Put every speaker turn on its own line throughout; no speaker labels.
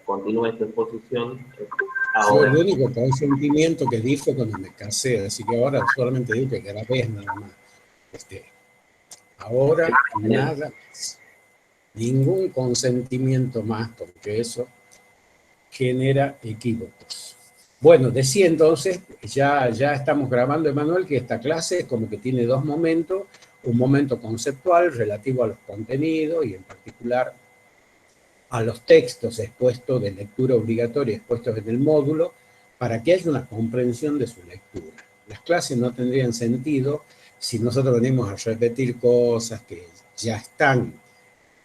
continúe esta exposición
Yo
ahora.
el único consentimiento que di fue cuando me casé, así que ahora solamente digo que grabé nada más. Ahora nada más. Ningún consentimiento más, porque eso genera equívocos. Bueno, decía entonces, ya estamos grabando, Emanuel, que esta clase como que tiene dos momentos, un momento conceptual relativo a los contenidos y en particular a los textos expuestos de lectura obligatoria expuestos en el módulo para que haya una comprensión de su lectura. Las clases no tendrían sentido si nosotros venimos a repetir cosas que ya están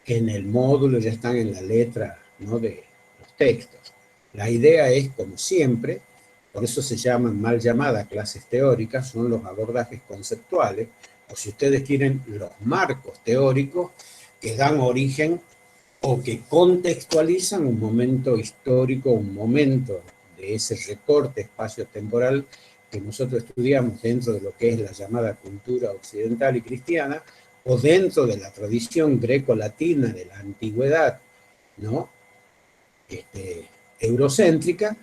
en el módulo, ya están en la letra, ¿no?, de los textos. La idea es, como siempre, por eso se llaman mal llamadas clases teóricas, son los abordajes conceptuales, o si ustedes quieren, los marcos teóricos que dan origen o que contextualizan un momento histórico, un momento de ese recorte espacio-temporal que nosotros estudiamos dentro de lo que es la llamada cultura occidental y cristiana, o dentro de la tradición greco-latina de la antigüedad, ¿no?, eurocéntrica,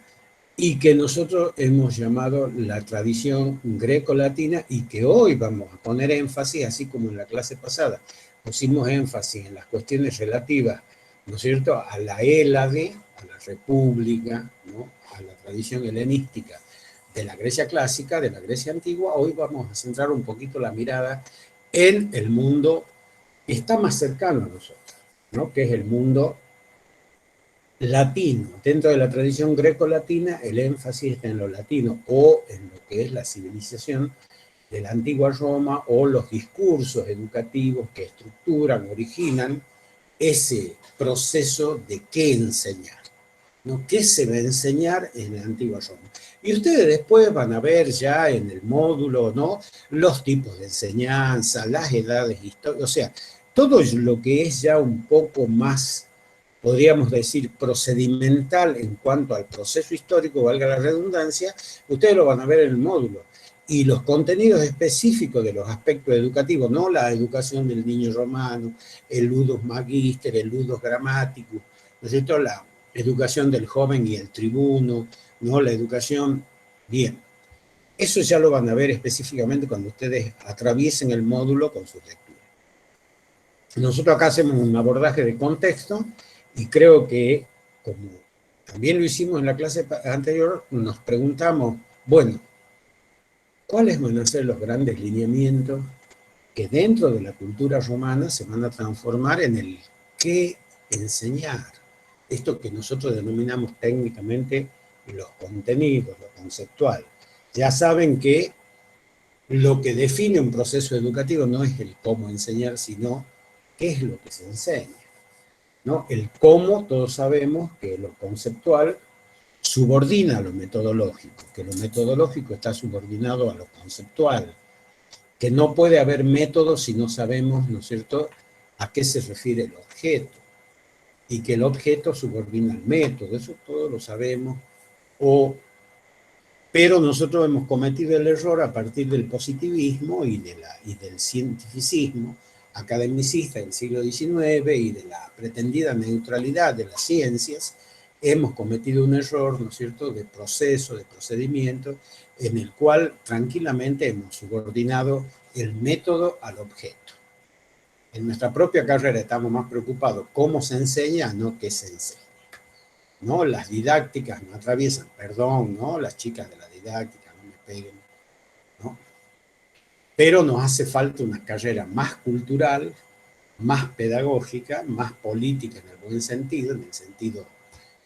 y que nosotros hemos llamado la tradición greco-latina y que hoy vamos a poner énfasis, así como en la clase pasada pusimos énfasis en las cuestiones relativas, ¿no es cierto?, a la Hélade, a la República, ¿no?, a la tradición helenística de la Grecia clásica, de la Grecia antigua. Hoy vamos a centrar un poquito la mirada en el mundo que está más cercano a nosotros, ¿no?, que es el mundo latino. Dentro de la tradición greco-latina, el énfasis está en lo latino o en lo que es la civilización de la antigua Roma o los discursos educativos que estructuran, originan ese proceso de qué enseñar, ¿no? ¿Qué se va a enseñar en la antigua Roma? Y ustedes después van a ver ya en el módulo, ¿no?, los tipos de enseñanza, las edades históricas, o sea, todo lo que es ya un poco más, podríamos decir, procedimental en cuanto al proceso histórico, valga la redundancia, ustedes lo van a ver en el módulo. Y los contenidos específicos de los aspectos educativos, no la educación del niño romano, el ludus magister, el ludus grammaticus, ¿no es cierto?, la educación del joven y el tribuno, ¿no?, la educación, bien. Eso ya lo van a ver específicamente cuando ustedes atraviesen el módulo con sus lecturas. Nosotros acá hacemos un abordaje de contexto y creo que, como también lo hicimos en la clase anterior, nos preguntamos, bueno, ¿cuáles van a ser los grandes lineamientos que dentro de la cultura romana se van a transformar en el qué enseñar? Esto que nosotros denominamos técnicamente los contenidos, lo conceptual. Ya saben que lo que define un proceso educativo no es el cómo enseñar, sino qué es lo que se enseña, ¿no? El cómo, todos sabemos que lo conceptual subordina a lo metodológico, que lo metodológico está subordinado a lo conceptual, que no puede haber método si no sabemos, ¿no es cierto?, a qué se refiere el objeto, y que el objeto subordina al método, eso todos lo sabemos, pero nosotros hemos cometido el error a partir del positivismo y del cientificismo academicista del siglo XIX y de la pretendida neutralidad de las ciencias. Hemos cometido un error, ¿no es cierto?, de proceso, de procedimiento, en el cual tranquilamente hemos subordinado el método al objeto. En nuestra propia carrera estamos más preocupados cómo se enseña, no qué se enseña, ¿no? Las didácticas no atraviesan, perdón, ¿no?, las chicas de la didáctica, no me peguen, ¿no? Pero nos hace falta una carrera más cultural, más pedagógica, más política en el buen sentido, en el sentido,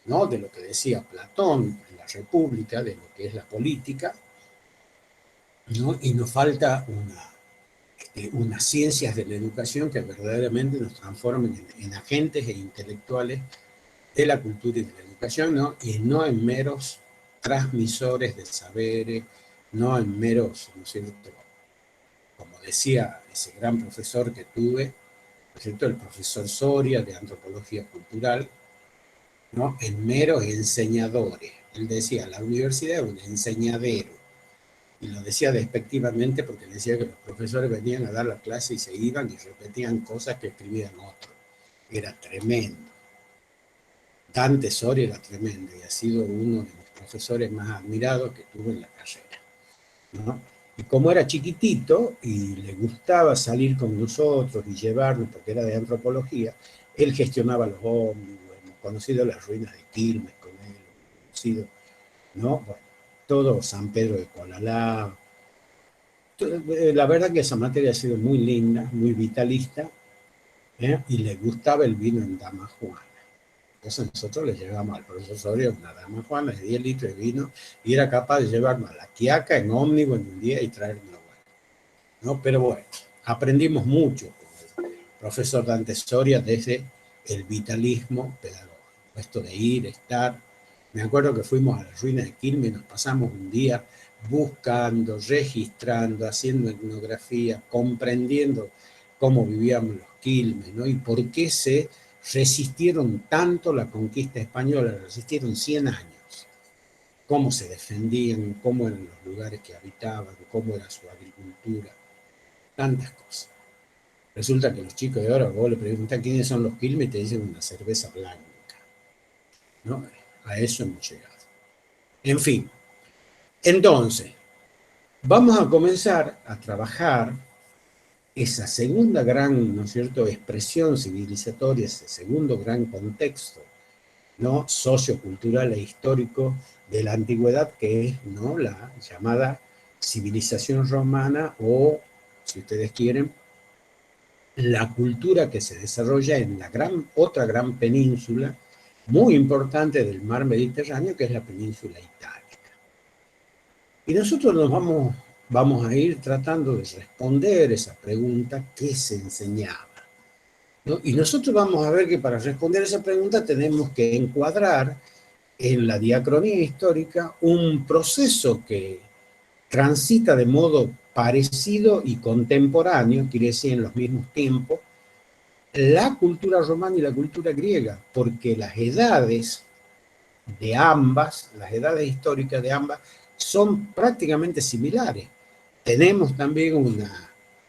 ¿no?, de lo que decía Platón en la República, de lo que es la política, ¿no? Y nos falta unas ciencias de la educación que verdaderamente nos transformen en agentes e intelectuales de la cultura y de la educación, ¿no?, y no en meros transmisores de saberes, no en meros, ¿no es cierto?, como decía ese gran profesor que tuve, ¿no es cierto?, el profesor Soria de Antropología Cultural, ¿no?, en meros enseñadores. Él decía, la universidad es un enseñadero, y lo decía despectivamente porque decía que los profesores venían a dar la clase y se iban y repetían cosas que escribían otros. Era tremendo. Dante Soria era tremendo y ha sido uno de mis profesores más admirados que tuve en la carrera, ¿no? Y como era chiquitito y le gustaba salir con nosotros y llevarnos, porque era de antropología, él gestionaba los ómnibus, hemos conocido las ruinas de Quilmes con él, hemos conocido, ¿no? Bueno, todo San Pedro de Colalá. La verdad que esa materia ha sido muy linda, muy vitalista, ¿eh? Y le gustaba el vino en Dama Juana. Entonces nosotros le llevamos al profesor Soria una Dama Juana de 10 litros de vino y era capaz de llevarnos a La Quiaca en ómnibus en un día y traernos, ¿no? Pero bueno, aprendimos mucho con el profesor Dante Soria desde el vitalismo pedagógico, esto de ir, estar. Me acuerdo que fuimos a las ruinas de Quilmes y nos pasamos un día buscando, registrando, haciendo etnografía, comprendiendo cómo vivíamos los Quilmes, ¿no? Y por qué se resistieron tanto la conquista española, resistieron 100 años, cómo se defendían, cómo eran los lugares que habitaban, cómo era su agricultura, tantas cosas. Resulta que los chicos de ahora, vos le preguntan quiénes son los Quilmes y te dicen una cerveza blanca, ¿no? A eso hemos llegado. En fin, entonces, vamos a comenzar a trabajar esa segunda gran, ¿no es cierto?, expresión civilizatoria, ese segundo gran contexto, ¿no?, sociocultural e histórico de la antigüedad, que es, ¿no?, la llamada civilización romana o, si ustedes quieren, la cultura que se desarrolla en la otra gran península muy importante del mar Mediterráneo, que es la península itálica. Y nosotros vamos a ir tratando de responder esa pregunta: ¿qué se enseñaba? ¿No? Y nosotros vamos a ver que para responder esa pregunta tenemos que encuadrar en la diacronía histórica un proceso que transita de modo parecido y contemporáneo, quiere decir en los mismos tiempos, la cultura romana y la cultura griega, porque las edades de ambas, las edades históricas de ambas, son prácticamente similares. Tenemos también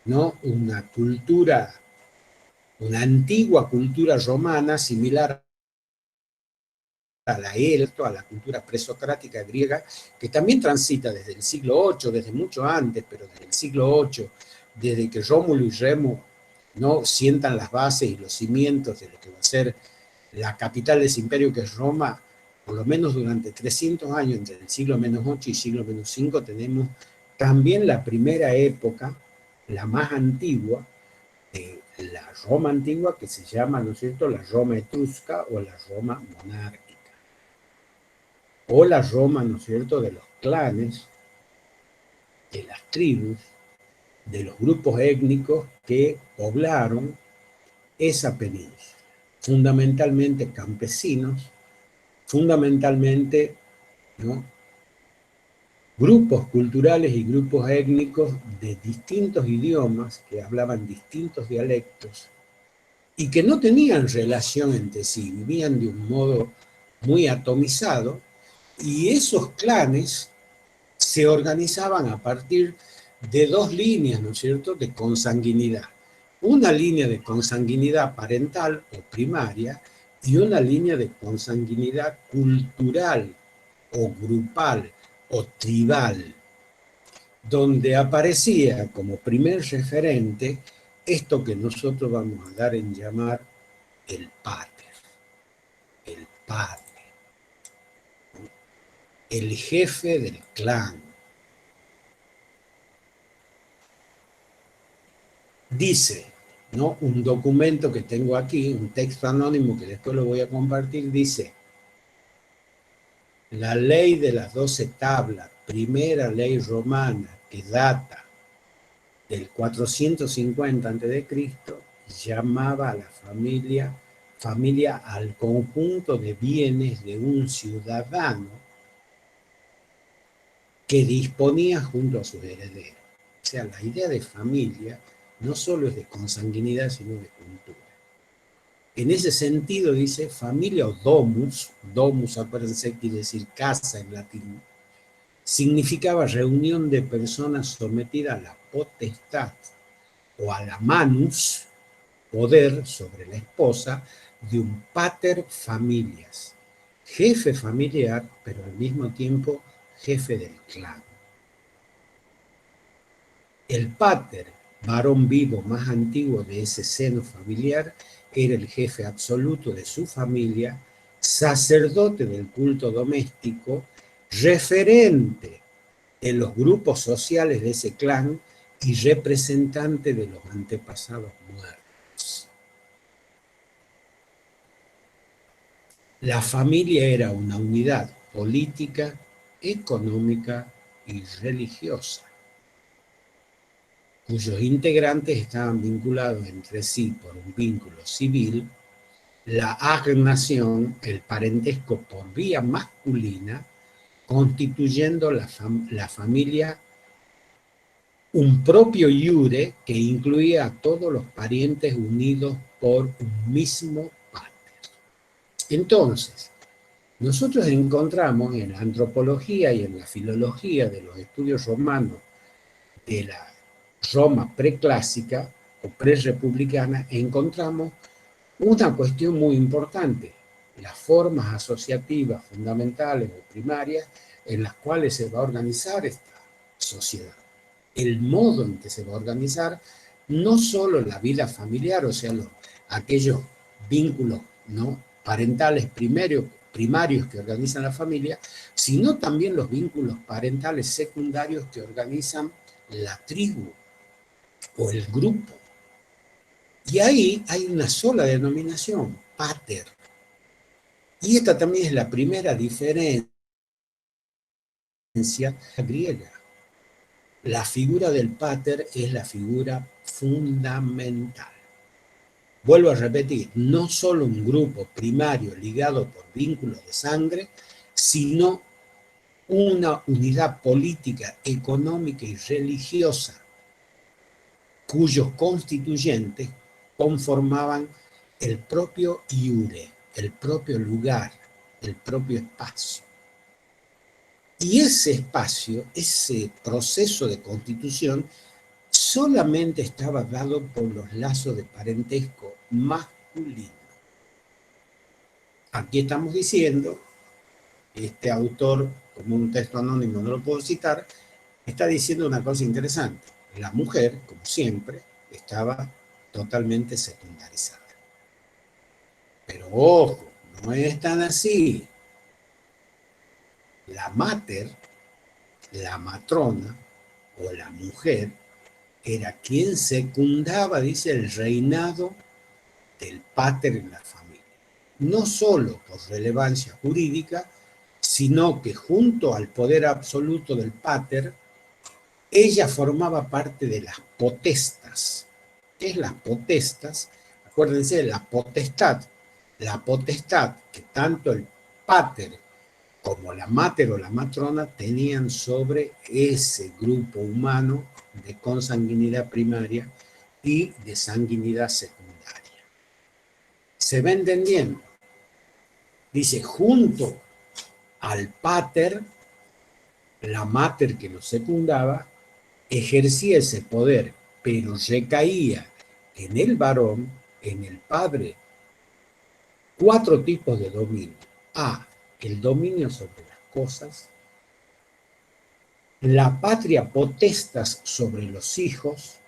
¿no?, una cultura, una antigua cultura romana similar a a la cultura presocrática griega, que también transita desde el siglo VIII, desde mucho antes, pero desde el siglo VIII, desde que Rómulo y Remo, ¿no?, sientan las bases y los cimientos de lo que va a ser la capital de ese imperio que es Roma. Por lo menos durante 300 años, entre el siglo -8 y siglo -5, tenemos también la primera época, la más antigua, de la Roma antigua, que se llama, ¿no es cierto?, la Roma etrusca o la Roma monárquica. O la Roma, ¿no es cierto?, de los clanes, de las tribus, de los grupos étnicos que poblaron esa península. Fundamentalmente campesinos, fundamentalmente, ¿no?, grupos culturales y grupos étnicos de distintos idiomas que hablaban distintos dialectos y que no tenían relación entre sí, vivían de un modo muy atomizado, y esos clanes se organizaban a partir de dos líneas, ¿no es cierto?, de consanguinidad. Una línea de consanguinidad parental o primaria y una línea de consanguinidad cultural o grupal o tribal, donde aparecía como primer referente esto que nosotros vamos a dar en llamar el pater, el padre, el jefe del clan. Dice, ¿no?, un documento que tengo aquí, un texto anónimo que después lo voy a compartir, dice: la ley de las 12 tablas, primera ley romana que data del 450 a.C., llamaba a la familia al conjunto de bienes de un ciudadano que disponía junto a sus herederos. O sea, la idea de familia no solo es de consanguinidad, sino de cultura. En ese sentido, dice, familia o domus, acuérdense, quiere decir casa en latín, significaba reunión de personas sometidas a la potestad o a la manus, poder sobre la esposa, de un pater familias, jefe familiar, pero al mismo tiempo jefe del clan. El pater, varón vivo más antiguo de ese seno familiar, era el jefe absoluto de su familia, sacerdote del culto doméstico, referente de los grupos sociales de ese clan y representante de los antepasados muertos. La familia era una unidad política, económica y religiosa, cuyos integrantes estaban vinculados entre sí por un vínculo civil, la agnación, el parentesco por vía masculina, constituyendo la familia un propio iure que incluía a todos los parientes unidos por un mismo pater. Entonces, nosotros encontramos en la antropología y en la filología de los estudios romanos de la Roma preclásica o prerepublicana, encontramos una cuestión muy importante, las formas asociativas fundamentales o primarias en las cuales se va a organizar esta sociedad. El modo en que se va a organizar no solo la vida familiar, o sea, aquellos vínculos, ¿no?, parentales primarios que organizan la familia, sino también los vínculos parentales secundarios que organizan la tribu o el grupo. Y ahí hay una sola denominación, pater. Y esta también es la primera diferencia griega. La figura del pater es la figura fundamental. Vuelvo a repetir, no solo un grupo primario ligado por vínculos de sangre, sino una unidad política, económica y religiosa cuyos constituyentes conformaban el propio iure, el propio lugar, el propio espacio. Y ese espacio, ese proceso de constitución, solamente estaba dado por los lazos de parentesco masculino. Aquí estamos diciendo, este autor, como un texto anónimo no lo puedo citar, está diciendo una cosa interesante. La mujer, como siempre, estaba totalmente secundarizada. Pero ojo, no es tan así. La mater, la matrona o la mujer, era quien secundaba, dice, el reinado del pater en la familia. No solo por relevancia jurídica, sino que junto al poder absoluto del pater, ella formaba parte de las potestas. ¿Qué es las potestas? Acuérdense de la potestad. La potestad que tanto el pater como la mater o la matrona tenían sobre ese grupo humano de consanguinidad primaria y de sanguinidad secundaria. ¿Se va entendiendo? Dice, junto al pater, la mater que lo secundaba, ejercía ese poder, pero recaía en el varón, en el padre, 4 tipos de dominio. A, el dominio sobre las cosas, la patria potestas sobre los hijos,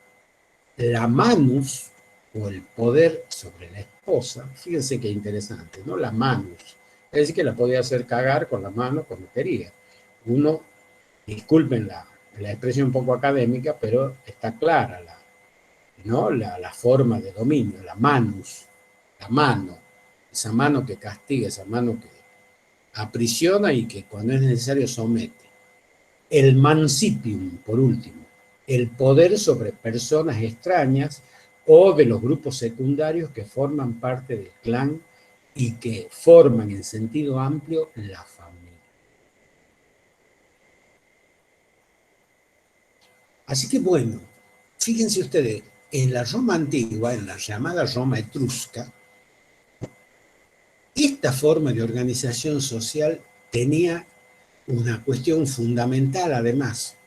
la manus, o el poder sobre la esposa. Fíjense qué interesante, ¿no? La manus. Es decir, que la podía hacer cagar con la mano cuando quería. Uno, disculpen la expresión un poco académica, pero está clara ¿no? la forma de dominio, la manus, la mano, esa mano que castiga, esa mano que aprisiona y que cuando es necesario somete. El mancipium, por último, el poder sobre personas extrañas o de los grupos secundarios que forman parte del clan y que forman en sentido amplio la familia. Así que bueno, fíjense ustedes, en la Roma antigua, en la llamada Roma etrusca, esta forma de organización social tenía una cuestión fundamental además,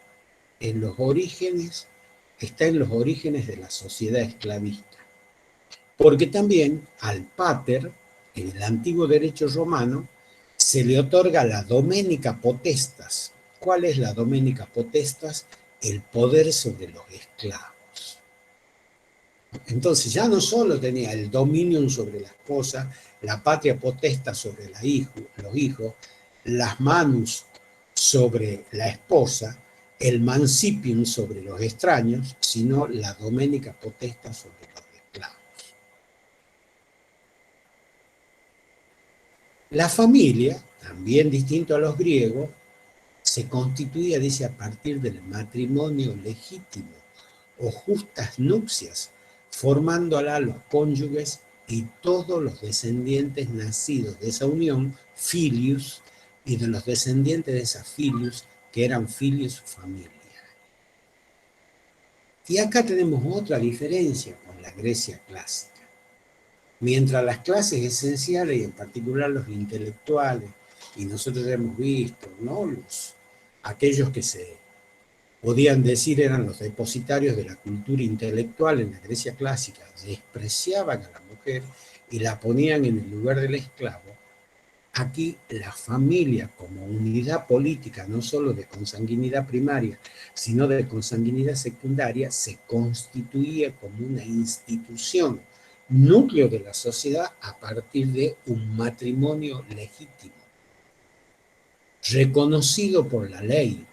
está en los orígenes de la sociedad esclavista. porque también al pater, en el antiguo derecho romano, se le otorga la dominica potestas. ¿Cuál es la dominica potestas? El poder sobre los esclavos. Entonces ya no solo tenía el dominio sobre la esposa, la patria potesta sobre los hijos, las manus sobre la esposa, el mancipium sobre los extraños, sino la dominica potesta sobre los esclavos. La familia, también distinto a los griegos, se constituía, dice, a partir del matrimonio legítimo o justas nupcias, formándola los cónyuges y todos los descendientes nacidos de esa unión, filius, y de los descendientes de esa filius, que eran filius familia. Y acá tenemos otra diferencia con la Grecia clásica. Mientras las clases esenciales, y en particular los intelectuales, y nosotros hemos visto, ¿no?, aquellos que se podían decir eran los depositarios de la cultura intelectual en la Grecia clásica, despreciaban a la mujer y la ponían en el lugar del esclavo. Aquí la familia como unidad política, no solo de consanguinidad primaria, sino de consanguinidad secundaria, se constituía como una institución, núcleo de la sociedad a partir de un matrimonio legítimo, reconocido por la ley.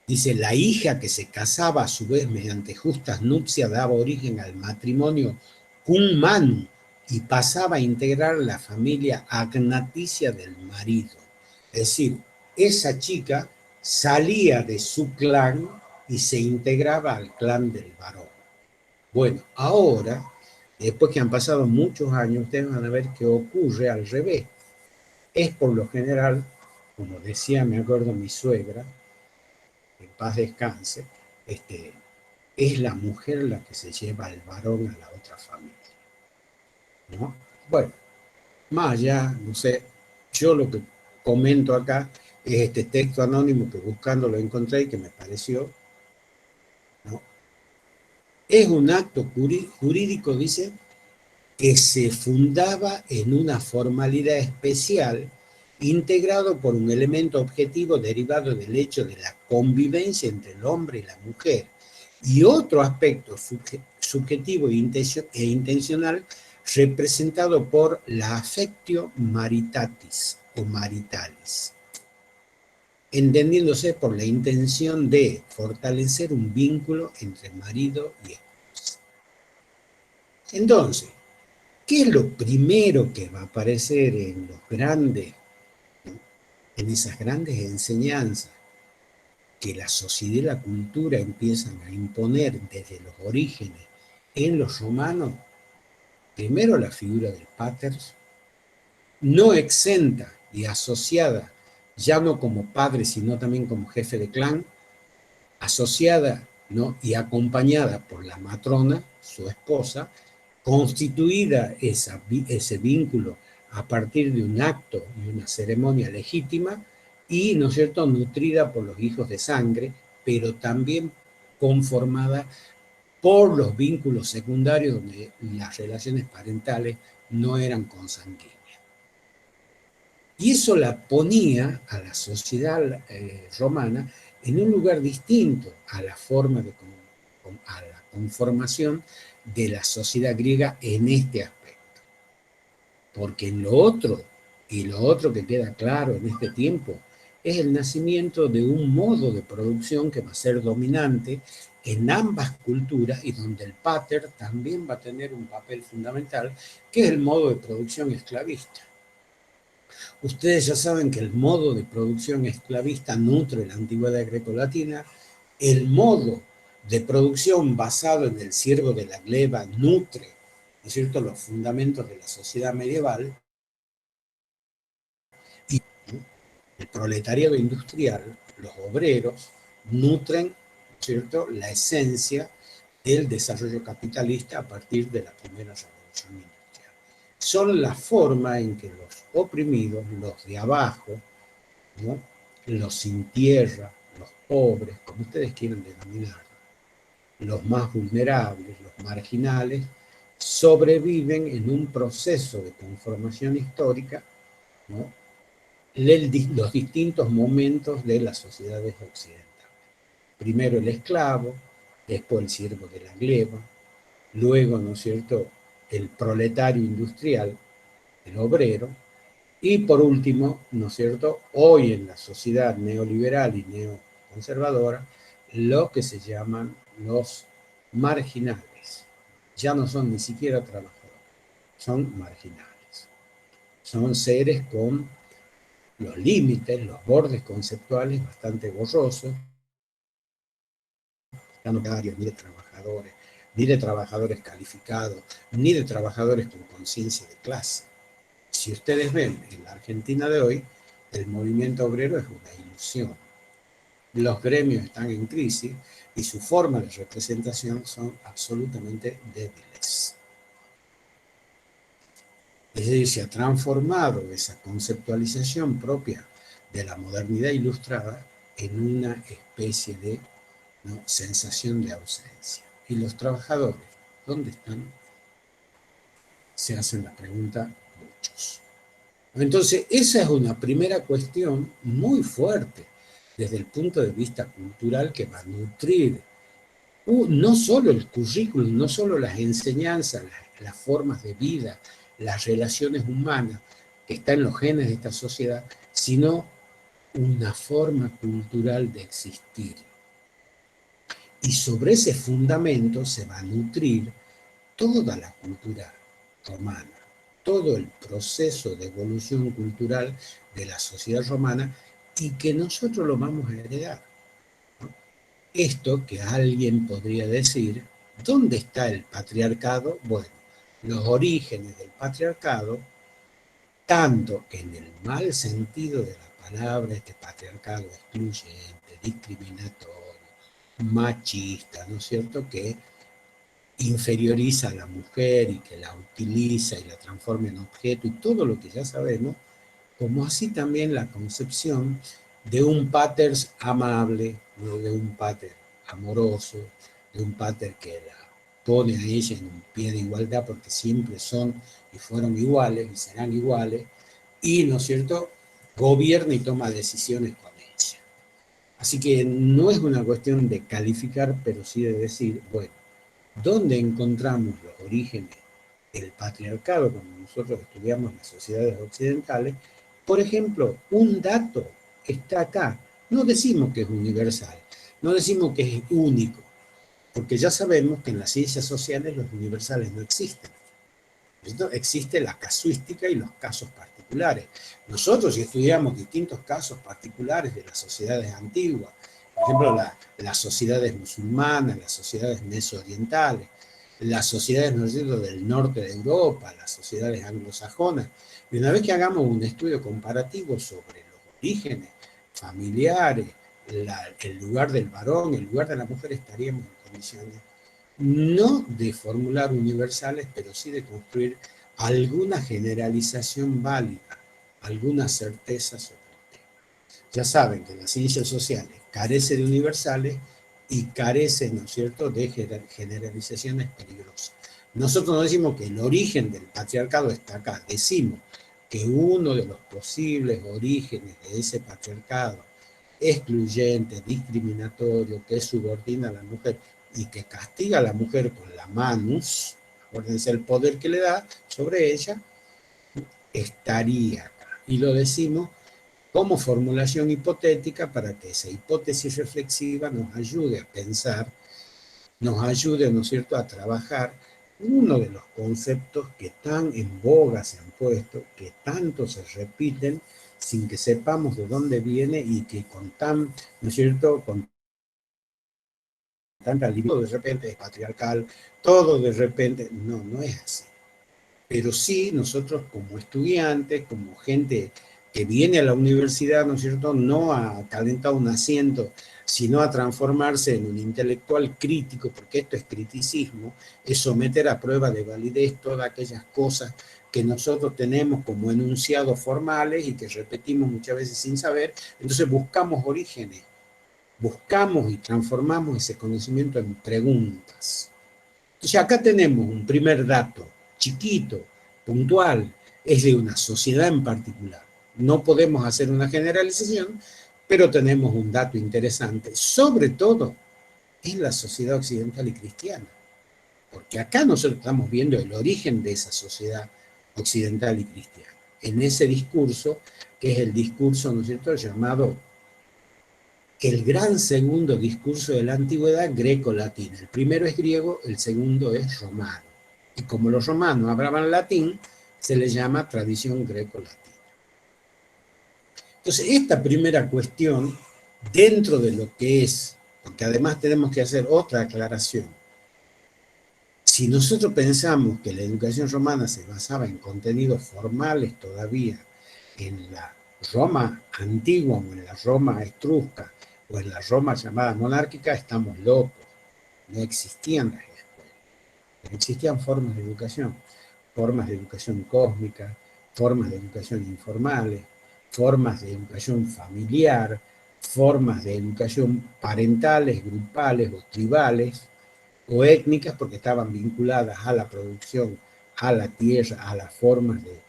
Dice, la hija que se casaba a su vez mediante justas nupcias daba origen al matrimonio cum manu y pasaba a integrar la familia agnaticia del marido. Es decir, esa chica salía de su clan y se integraba al clan del varón. Bueno, ahora, después que han pasado muchos años, ustedes van a ver que ocurre al revés. Es por lo general, como decía, me acuerdo mi suegra, en paz descanse, es la mujer la que se lleva al varón a la otra familia, ¿no? Bueno, más allá, no sé, yo lo que comento acá es este texto anónimo que buscando lo encontré y que me pareció, ¿no? Es un acto jurídico, dice, que se fundaba en una formalidad especial integrado por un elemento objetivo derivado del hecho de la convivencia entre el hombre y la mujer, y otro aspecto subjetivo e intencional representado por la affectio maritatis o maritalis, entendiéndose por la intención de fortalecer un vínculo entre marido y esposa. Entonces, ¿qué es lo primero que va a aparecer en esas grandes enseñanzas que la sociedad y la cultura empiezan a imponer desde los orígenes en los romanos? Primero la figura del pater, no exenta y asociada, ya no como padre, sino también como jefe de clan, asociada, ¿no?, y acompañada por la matrona, su esposa, constituida ese vínculo a partir de un acto y una ceremonia legítima y, ¿no es cierto?, nutrida por los hijos de sangre, pero también conformada por los vínculos secundarios donde las relaciones parentales no eran consanguíneas. Y eso la ponía a la sociedad romana en un lugar distinto a la forma a la conformación de la sociedad griega en este aspecto. Porque en lo otro, y lo otro que queda claro en este tiempo, es el nacimiento de un modo de producción que va a ser dominante en ambas culturas y donde el pater también va a tener un papel fundamental, que es el modo de producción esclavista. Ustedes ya saben que el modo de producción esclavista nutre la antigüedad grecolatina, el modo de producción basado en el siervo de la gleba nutre, ¿no es cierto?, los fundamentos de la sociedad medieval, y el proletariado industrial, los obreros, nutren, ¿no es cierto?, la esencia del desarrollo capitalista a partir de la primera revolución industrial. Son la forma en que los oprimidos, los de abajo, ¿no?, los sin tierra, los pobres, como ustedes quieran denominarlo, los más vulnerables, los marginales, sobreviven en un proceso de conformación histórica, ¿no? Los distintos momentos de las sociedades occidentales. Primero el esclavo, después el siervo de la gleba, luego, ¿no es cierto?, el proletario industrial, el obrero, y por último, ¿no es cierto?, hoy en la sociedad neoliberal y neoconservadora, lo que se llaman los marginales. Ya no son ni siquiera trabajadores, son marginales. Son seres con los límites, los bordes conceptuales bastante borrosos, ya no hay ni de trabajadores calificados, ni de trabajadores con conciencia de clase. Si ustedes ven en la Argentina de hoy, el movimiento obrero es una ilusión. Los gremios están en crisis y su forma de representación son absolutamente débiles. Es decir, se ha transformado esa conceptualización propia de la modernidad ilustrada en una especie de, ¿no?, sensación de ausencia. ¿Y los trabajadores dónde están? Se hacen la pregunta muchos. Entonces, esa es una primera cuestión muy fuerte desde el punto de vista cultural que va a nutrir no solo el currículum, no solo las enseñanzas, las formas de vida, las relaciones humanas que están en los genes de esta sociedad, sino una forma cultural de existir. Y sobre ese fundamento se va a nutrir toda la cultura romana, todo el proceso de evolución cultural de la sociedad romana y que nosotros lo vamos a heredar. Esto que alguien podría decir, ¿dónde está el patriarcado? Bueno, los orígenes del patriarcado, tanto en el mal sentido de la palabra, este patriarcado excluyente, discriminatorio, machista, ¿no es cierto?, que inferioriza a la mujer y que la utiliza y la transforma en objeto y todo lo que ya sabemos, como así también la concepción de un pater amable, ¿no?, de un pater amoroso, de un pater que la pone a ella en un pie de igualdad porque siempre son y fueron iguales y serán iguales, y, ¿no es cierto?, gobierna y toma decisiones con ella. Así que no es una cuestión de calificar, pero sí de decir, bueno, ¿dónde encontramos los orígenes del patriarcado cuando nosotros estudiamos las sociedades occidentales? Por ejemplo, un dato está acá. No decimos que es universal, no decimos que es único, porque ya sabemos que en las ciencias sociales los universales no existen. Existe la casuística y los casos particulares. Nosotros, si estudiamos distintos casos particulares de las sociedades antiguas, por ejemplo, las sociedades musulmanas, las sociedades mesoorientales, las sociedades, ¿no es cierto?, del norte de Europa, las sociedades anglosajonas, y una vez que hagamos un estudio comparativo sobre los orígenes familiares, el lugar del varón, el lugar de la mujer, estaríamos en condiciones no de formular universales, pero sí de construir alguna generalización válida, alguna certeza sobre el tema. Ya saben que las ciencias sociales carece de universales y carece, ¿no es cierto?, de generalizaciones peligrosas. Nosotros no decimos que el origen del patriarcado está acá, decimos que uno de los posibles orígenes de ese patriarcado excluyente, discriminatorio, que subordina a la mujer y que castiga a la mujer con la manus, acuérdense el poder que le da sobre ella, estaría acá. Y lo decimos como formulación hipotética para que esa hipótesis reflexiva nos ayude a pensar, nos ayude, ¿no es cierto?, a trabajar uno de los conceptos que tan en boga se han puesto, que tanto se repiten, sin que sepamos de dónde viene y que con tan, ¿no es cierto?, con tanta libido de repente es patriarcal, todo de repente, no es así. Pero sí, nosotros como estudiantes, como gente que viene a la universidad, ¿no es cierto?, no a calentar un asiento, sino a transformarse en un intelectual crítico, porque esto es criticismo, es someter a prueba de validez todas aquellas cosas que nosotros tenemos como enunciados formales y que repetimos muchas veces sin saber, entonces buscamos orígenes. buscamos y transformamos ese conocimiento en preguntas. Entonces acá tenemos un primer dato, chiquito, puntual, es de una sociedad en particular. No podemos hacer una generalización, pero tenemos un dato interesante, sobre todo en la sociedad occidental y cristiana. Porque acá nosotros estamos viendo el origen de esa sociedad occidental y cristiana. En ese discurso, que es el discurso, ¿no es cierto?, llamado el gran segundo discurso de la antigüedad greco-latina. El primero es griego, el segundo es romano. Y como los romanos hablaban latín, se le llama tradición greco-latina. Entonces, esta primera cuestión, dentro de lo que es, porque además tenemos que hacer otra aclaración. Si nosotros pensamos que la educación romana se basaba en contenidos formales todavía, en la Roma antigua o en la Roma etrusca, o en la Roma llamada monárquica, estamos locos. No existían las escuelas. No existían formas de educación cósmica, formas de educación informales, formas de educación familiar, formas de educación parentales, grupales o tribales, o étnicas, porque estaban vinculadas a la producción, a la tierra, a las formas de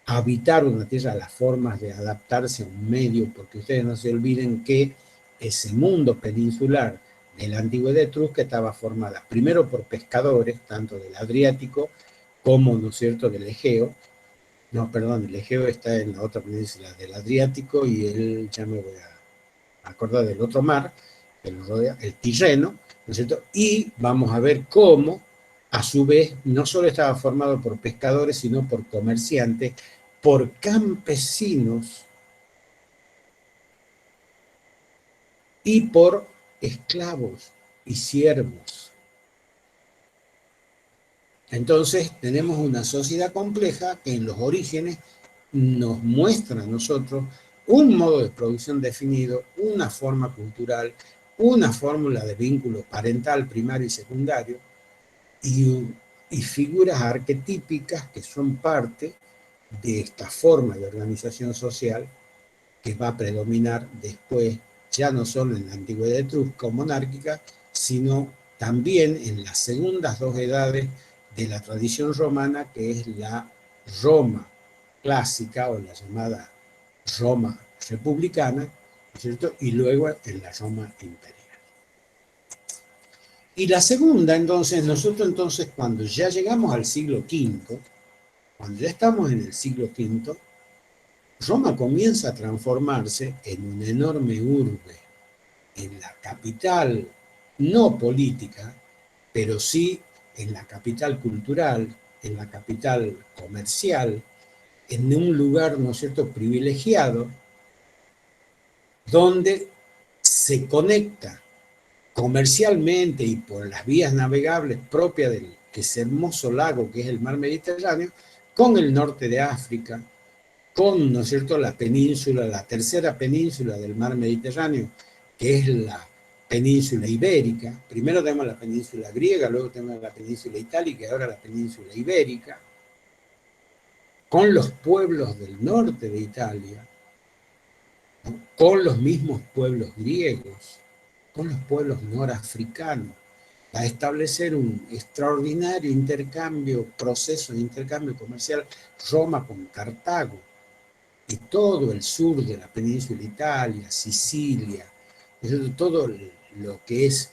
habitar una tierra, a las formas de adaptarse a un medio, porque ustedes no se olviden que ese mundo peninsular de la antigüedad etrusca estaba formada primero por pescadores, tanto del Adriático como, ¿no es cierto?, del Egeo. No, perdón, el Egeo está en la otra península del Adriático y ya me voy a acordar del otro mar que lo rodea, el Tirreno, ¿no es cierto? Y vamos a ver cómo, a su vez, no solo estaba formado por pescadores, sino por comerciantes, por campesinos y por esclavos y siervos. Entonces, tenemos una sociedad compleja que en los orígenes nos muestra a nosotros un modo de producción definido, una forma cultural, una fórmula de vínculo parental, primario y secundario, y figuras arquetípicas que son parte de esta forma de organización social que va a predominar después, ya no solo en la antigüedad etrusca o monárquica, sino también en las segundas dos edades de la tradición romana, que es la Roma clásica o la llamada Roma republicana, ¿no es cierto?, y luego en la Roma imperial. Y la segunda, entonces, nosotros entonces cuando ya llegamos al siglo V, cuando ya estamos en el siglo V, Roma comienza a transformarse en una enorme urbe, en la capital no política, pero sí en la capital cultural, en la capital comercial, en un lugar, ¿no es cierto?, privilegiado, donde se conecta comercialmente y por las vías navegables propias de ese hermoso lago que es el mar Mediterráneo, con el norte de África, con, ¿no es cierto?, la península, la tercera península del mar Mediterráneo, que es la península ibérica. Primero tenemos la península griega, luego tenemos la península itálica y ahora la península ibérica, con los pueblos del norte de Italia, ¿no?, con los mismos pueblos griegos, con los pueblos norafricanos, a establecer un extraordinario intercambio, proceso de intercambio comercial, Roma con Cartago, y todo el sur de la península Italia, Sicilia, todo lo que es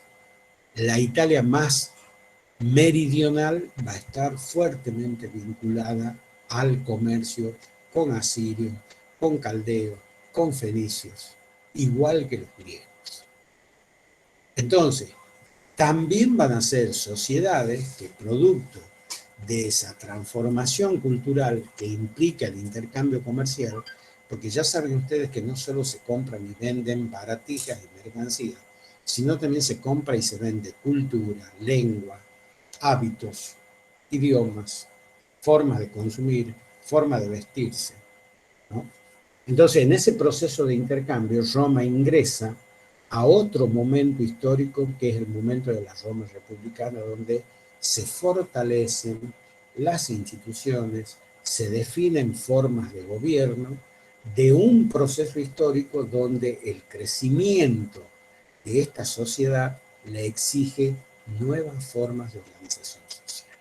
la Italia más meridional va a estar fuertemente vinculada al comercio con asirios, con caldeos, con fenicios, igual que los griegos. Entonces, también van a ser sociedades que, producto de esa transformación cultural que implica el intercambio comercial, porque ya saben ustedes que no solo se compran y venden baratijas y mercancías, sino también se compra y se vende cultura, lengua, hábitos, idiomas, formas de consumir, formas de vestirse, ¿no? Entonces, en ese proceso de intercambio, Roma ingresa a otro momento histórico, que es el momento de la Roma republicana, donde se fortalecen las instituciones, se definen formas de gobierno de un proceso histórico donde el crecimiento de esta sociedad le exige nuevas formas de organización social.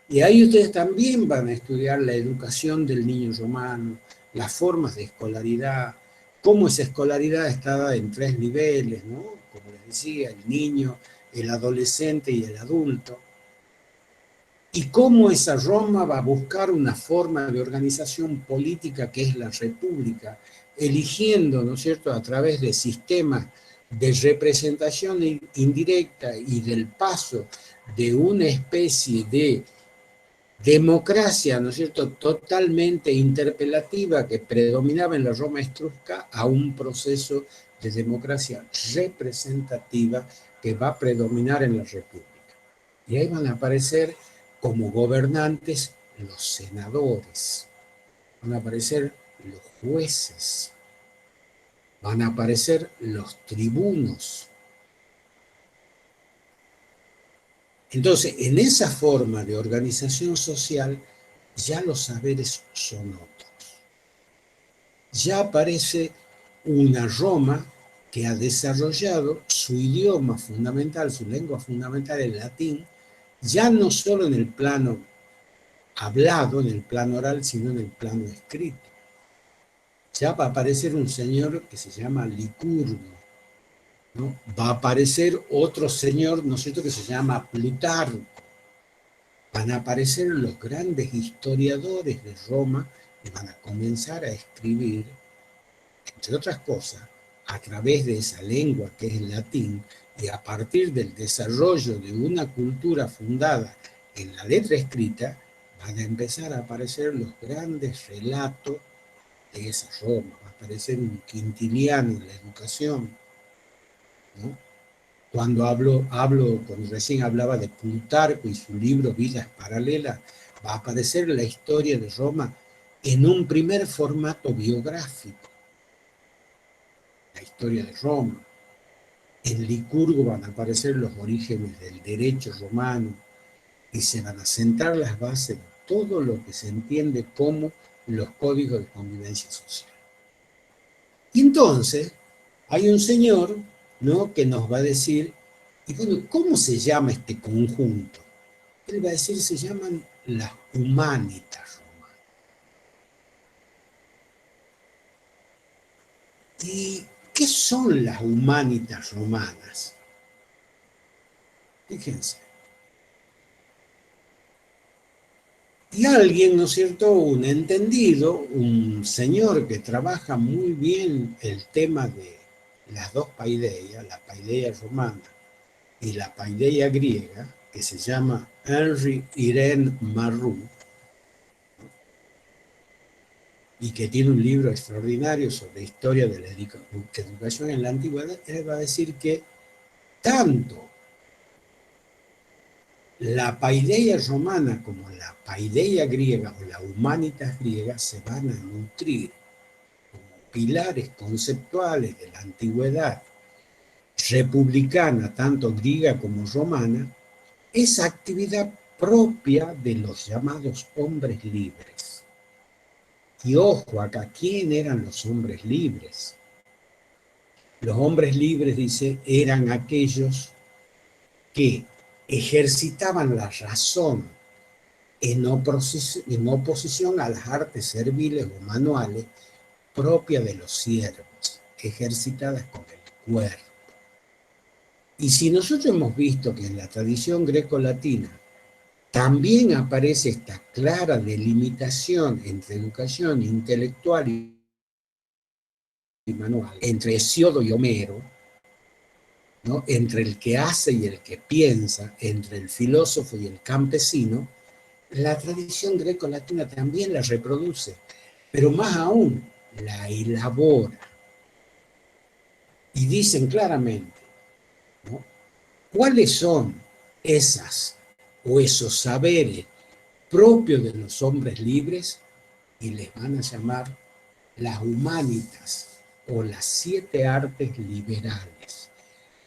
Y ahí ustedes también van a estudiar la educación del niño romano, las formas de escolaridad, cómo esa escolaridad está dada en 3 niveles, ¿no? Como les decía, el niño, el adolescente y el adulto. Y cómo esa Roma va a buscar una forma de organización política que es la república, eligiendo, ¿no es cierto?, a través de sistemas de representación indirecta y del paso de una especie de democracia, ¿no es cierto?, totalmente interpelativa que predominaba en la Roma etrusca a un proceso de democracia representativa que va a predominar en la república. Y ahí van a aparecer como gobernantes los senadores, van a aparecer los jueces, van a aparecer los tribunos. Entonces, en esa forma de organización social, ya los saberes son otros. Ya aparece una Roma que ha desarrollado su idioma fundamental, su lengua fundamental, el latín, ya no solo en el plano hablado, en el plano oral, sino en el plano escrito. Ya va a aparecer un señor que se llama Licurgo, ¿no? Va a aparecer otro señor, ¿no es cierto?, que se llama Plutarco. Van a aparecer los grandes historiadores de Roma y van a comenzar a escribir, entre otras cosas, a través de esa lengua que es el latín, y a partir del desarrollo de una cultura fundada en la letra escrita, van a empezar a aparecer los grandes relatos de esa Roma. Va a aparecer un Quintiliano en la educación, ¿no? Cuando cuando recién hablaba de Plutarco y su libro Vidas Paralelas, va a aparecer la historia de Roma en un primer formato biográfico, la historia de Roma. En Licurgo van a aparecer los orígenes del derecho romano y se van a sentar las bases de todo lo que se entiende como los códigos de convivencia social. Y entonces hay un señor, ¿no?, que nos va a decir, y bueno, ¿cómo se llama este conjunto? Él va a decir, se llaman las humanitas romanas. ¿Y qué son las humanitas romanas? Fíjense. Y alguien, ¿no es cierto?, un entendido, un señor que trabaja muy bien el tema de las dos paideias, la paideia romana y la paideia griega, que se llama Henri Irene Marrou, y que tiene un libro extraordinario sobre historia de la educación en la antigüedad, él va a decir que tanto la paideia romana como la paideia griega o la humanitas griega se van a nutrir como pilares conceptuales de la antigüedad republicana, tanto griega como romana, esa actividad propia de los llamados hombres libres. Y ojo, acá, ¿quién eran los hombres libres? Los hombres libres, dice, eran aquellos que ejercitaban la razón en oposición a las artes serviles o manuales propias de los siervos, ejercitadas con el cuerpo. Y si nosotros hemos visto que en la tradición greco-latina también aparece esta clara delimitación entre educación intelectual y manual, entre Hesiodo y Homero, ¿no?, entre el que hace y el que piensa, entre el filósofo y el campesino, la tradición greco-latina también la reproduce, pero más aún, la elabora. Y dicen claramente, ¿no?, cuáles son esas o esos saberes propios de los hombres libres, y les van a llamar las humanitas o las 7 artes liberales.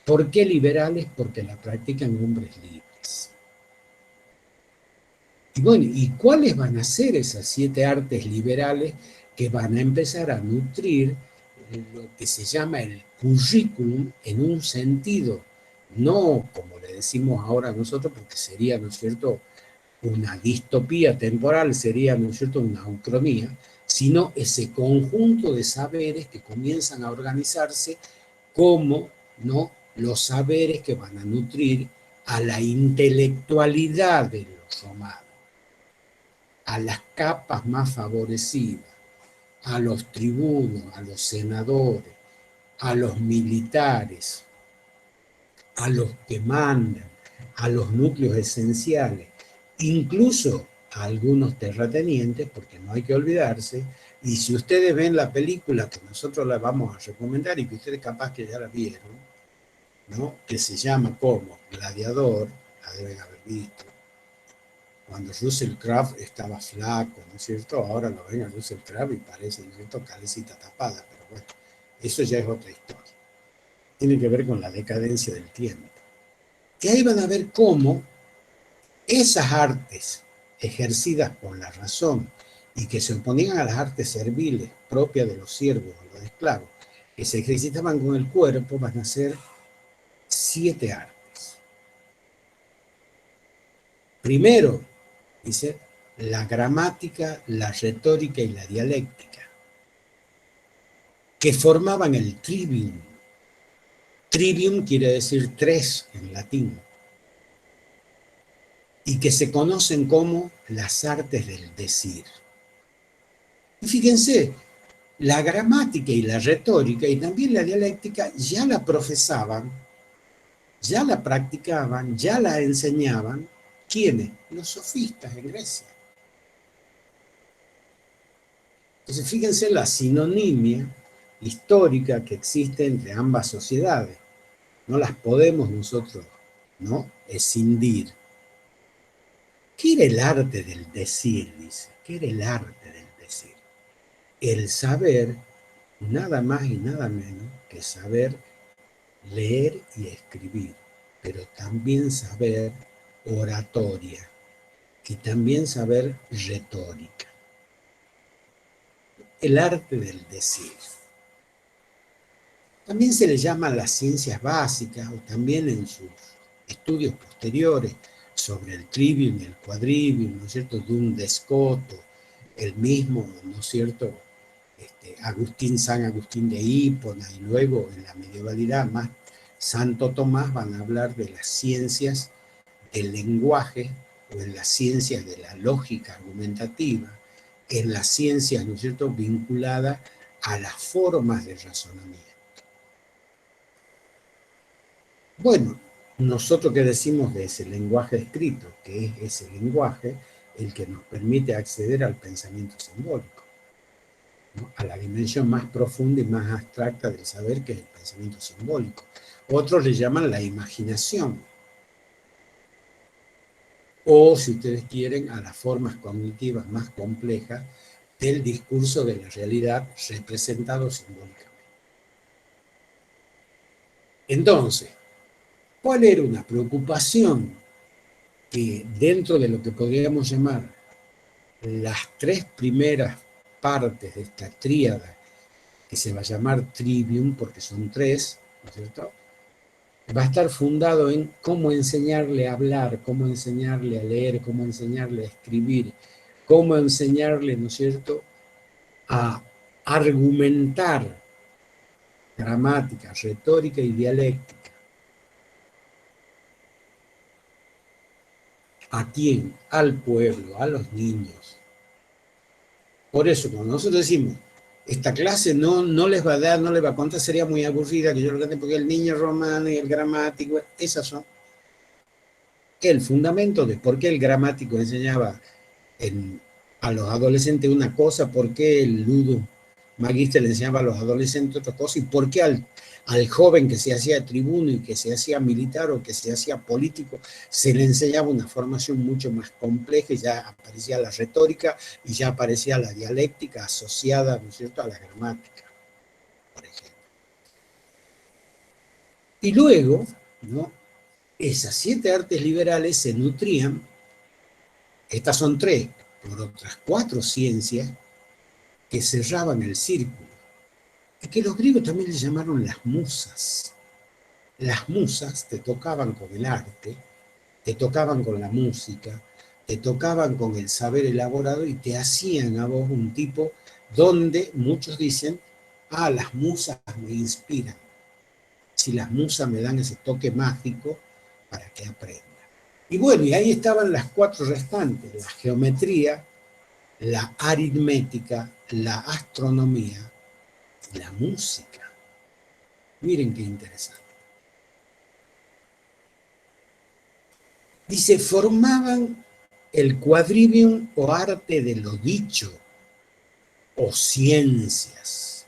¿Por qué liberales? Porque la practican hombres libres. Y bueno, ¿y cuáles van a ser esas 7 artes liberales que van a empezar a nutrir lo que se llama el currículum en un sentido, no como le decimos ahora nosotros, porque sería, ¿no es cierto?, una distopía temporal, sería, ¿no es cierto?, una ucronía, sino ese conjunto de saberes que comienzan a organizarse como, ¿no?, los saberes que van a nutrir a la intelectualidad de los romanos, a las capas más favorecidas, a los tribunos, a los senadores, a los militares, a los que mandan, a los núcleos esenciales, incluso a algunos terratenientes, porque no hay que olvidarse, y si ustedes ven la película que nosotros la vamos a recomendar y que ustedes capaz que ya la vieron, ¿no?, que se llama como Gladiador, la deben haber visto, cuando Russell Crowe estaba flaco, ¿no es cierto? Ahora lo ven a Russell Crowe y parece, ¿no es cierto?, calecita tapada, pero bueno, eso ya es otra historia. Tiene que ver con la decadencia del tiempo. Y ahí van a ver cómo esas artes ejercidas por la razón y que se oponían a las artes serviles propias de los siervos o los esclavos, que se ejercitaban con el cuerpo, van a ser 7 artes. Primero, dice, la gramática, la retórica y la dialéctica, que formaban el trivium. Trivium quiere decir 3 en latín, y que se conocen como las artes del decir. Y fíjense, la gramática y la retórica y también la dialéctica ya la profesaban, ya la practicaban, ya la enseñaban. ¿Quiénes? Los sofistas en Grecia. Entonces fíjense la sinonimia histórica que existe entre ambas sociedades. No las podemos nosotros, ¿no?, escindir. ¿Qué era el arte del decir? Dice. ¿Qué era el arte del decir? El saber, nada más y nada menos que saber leer y escribir, pero también saber oratoria y también saber retórica. El arte del decir. También se le llama las ciencias básicas, o también en sus estudios posteriores sobre el trivium y el quadrivium, ¿no es cierto?, Duns Scotus, el mismo, ¿no es cierto?, San Agustín de Hipona, y luego en la medievalidad más Santo Tomás, van a hablar de las ciencias del lenguaje o en las ciencias de la lógica argumentativa, en las ciencias, ¿no es cierto?, vinculadas a las formas de razonamiento. Bueno, nosotros qué decimos de ese lenguaje escrito, que es ese lenguaje el que nos permite acceder al pensamiento simbólico, ¿no?, a la dimensión más profunda y más abstracta del saber, que es el pensamiento simbólico. Otros le llaman la imaginación, o si ustedes quieren, a las formas cognitivas más complejas del discurso de la realidad representado simbólicamente. Entonces, ¿cuál era una preocupación que dentro de lo que podríamos llamar las 3 primeras partes de esta tríada, que se va a llamar trivium, porque son 3, ¿no es cierto?, va a estar fundado en cómo enseñarle a hablar, cómo enseñarle a leer, cómo enseñarle a escribir, cómo enseñarle, ¿no es cierto?, a argumentar gramática, retórica y dialéctica. ¿A quién? Al pueblo, a los niños. Por eso, cuando nosotros decimos, esta clase no les va a dar, no les va a contar, sería muy aburrida, que yo lo cante, porque el niño romano y el gramático, esas son el fundamento de por qué el gramático enseñaba a los adolescentes una cosa, por qué el Ludo Magister le enseñaba a los adolescentes otra cosa, y por qué al joven que se hacía tribuno y que se hacía militar o que se hacía político se le enseñaba una formación mucho más compleja, y ya aparecía la retórica y ya aparecía la dialéctica asociada, ¿no es cierto?, a la gramática, por ejemplo. Y luego, ¿no?, esas 7 artes liberales se nutrían, estas son 3, por otras 4 ciencias que cerraban el círculo. es que los griegos también le llamaron las musas. Las musas te tocaban con el arte, te tocaban con la música, te tocaban con el saber elaborado y te hacían a vos un tipo donde muchos dicen, ah, las musas me inspiran. Si las musas me dan ese toque mágico para que aprenda. Y bueno, y ahí estaban las cuatro restantes, la geometría, la aritmética, la astronomía, la música. Miren qué interesante. Dice, formaban el quadrivium o arte de lo dicho, o ciencias.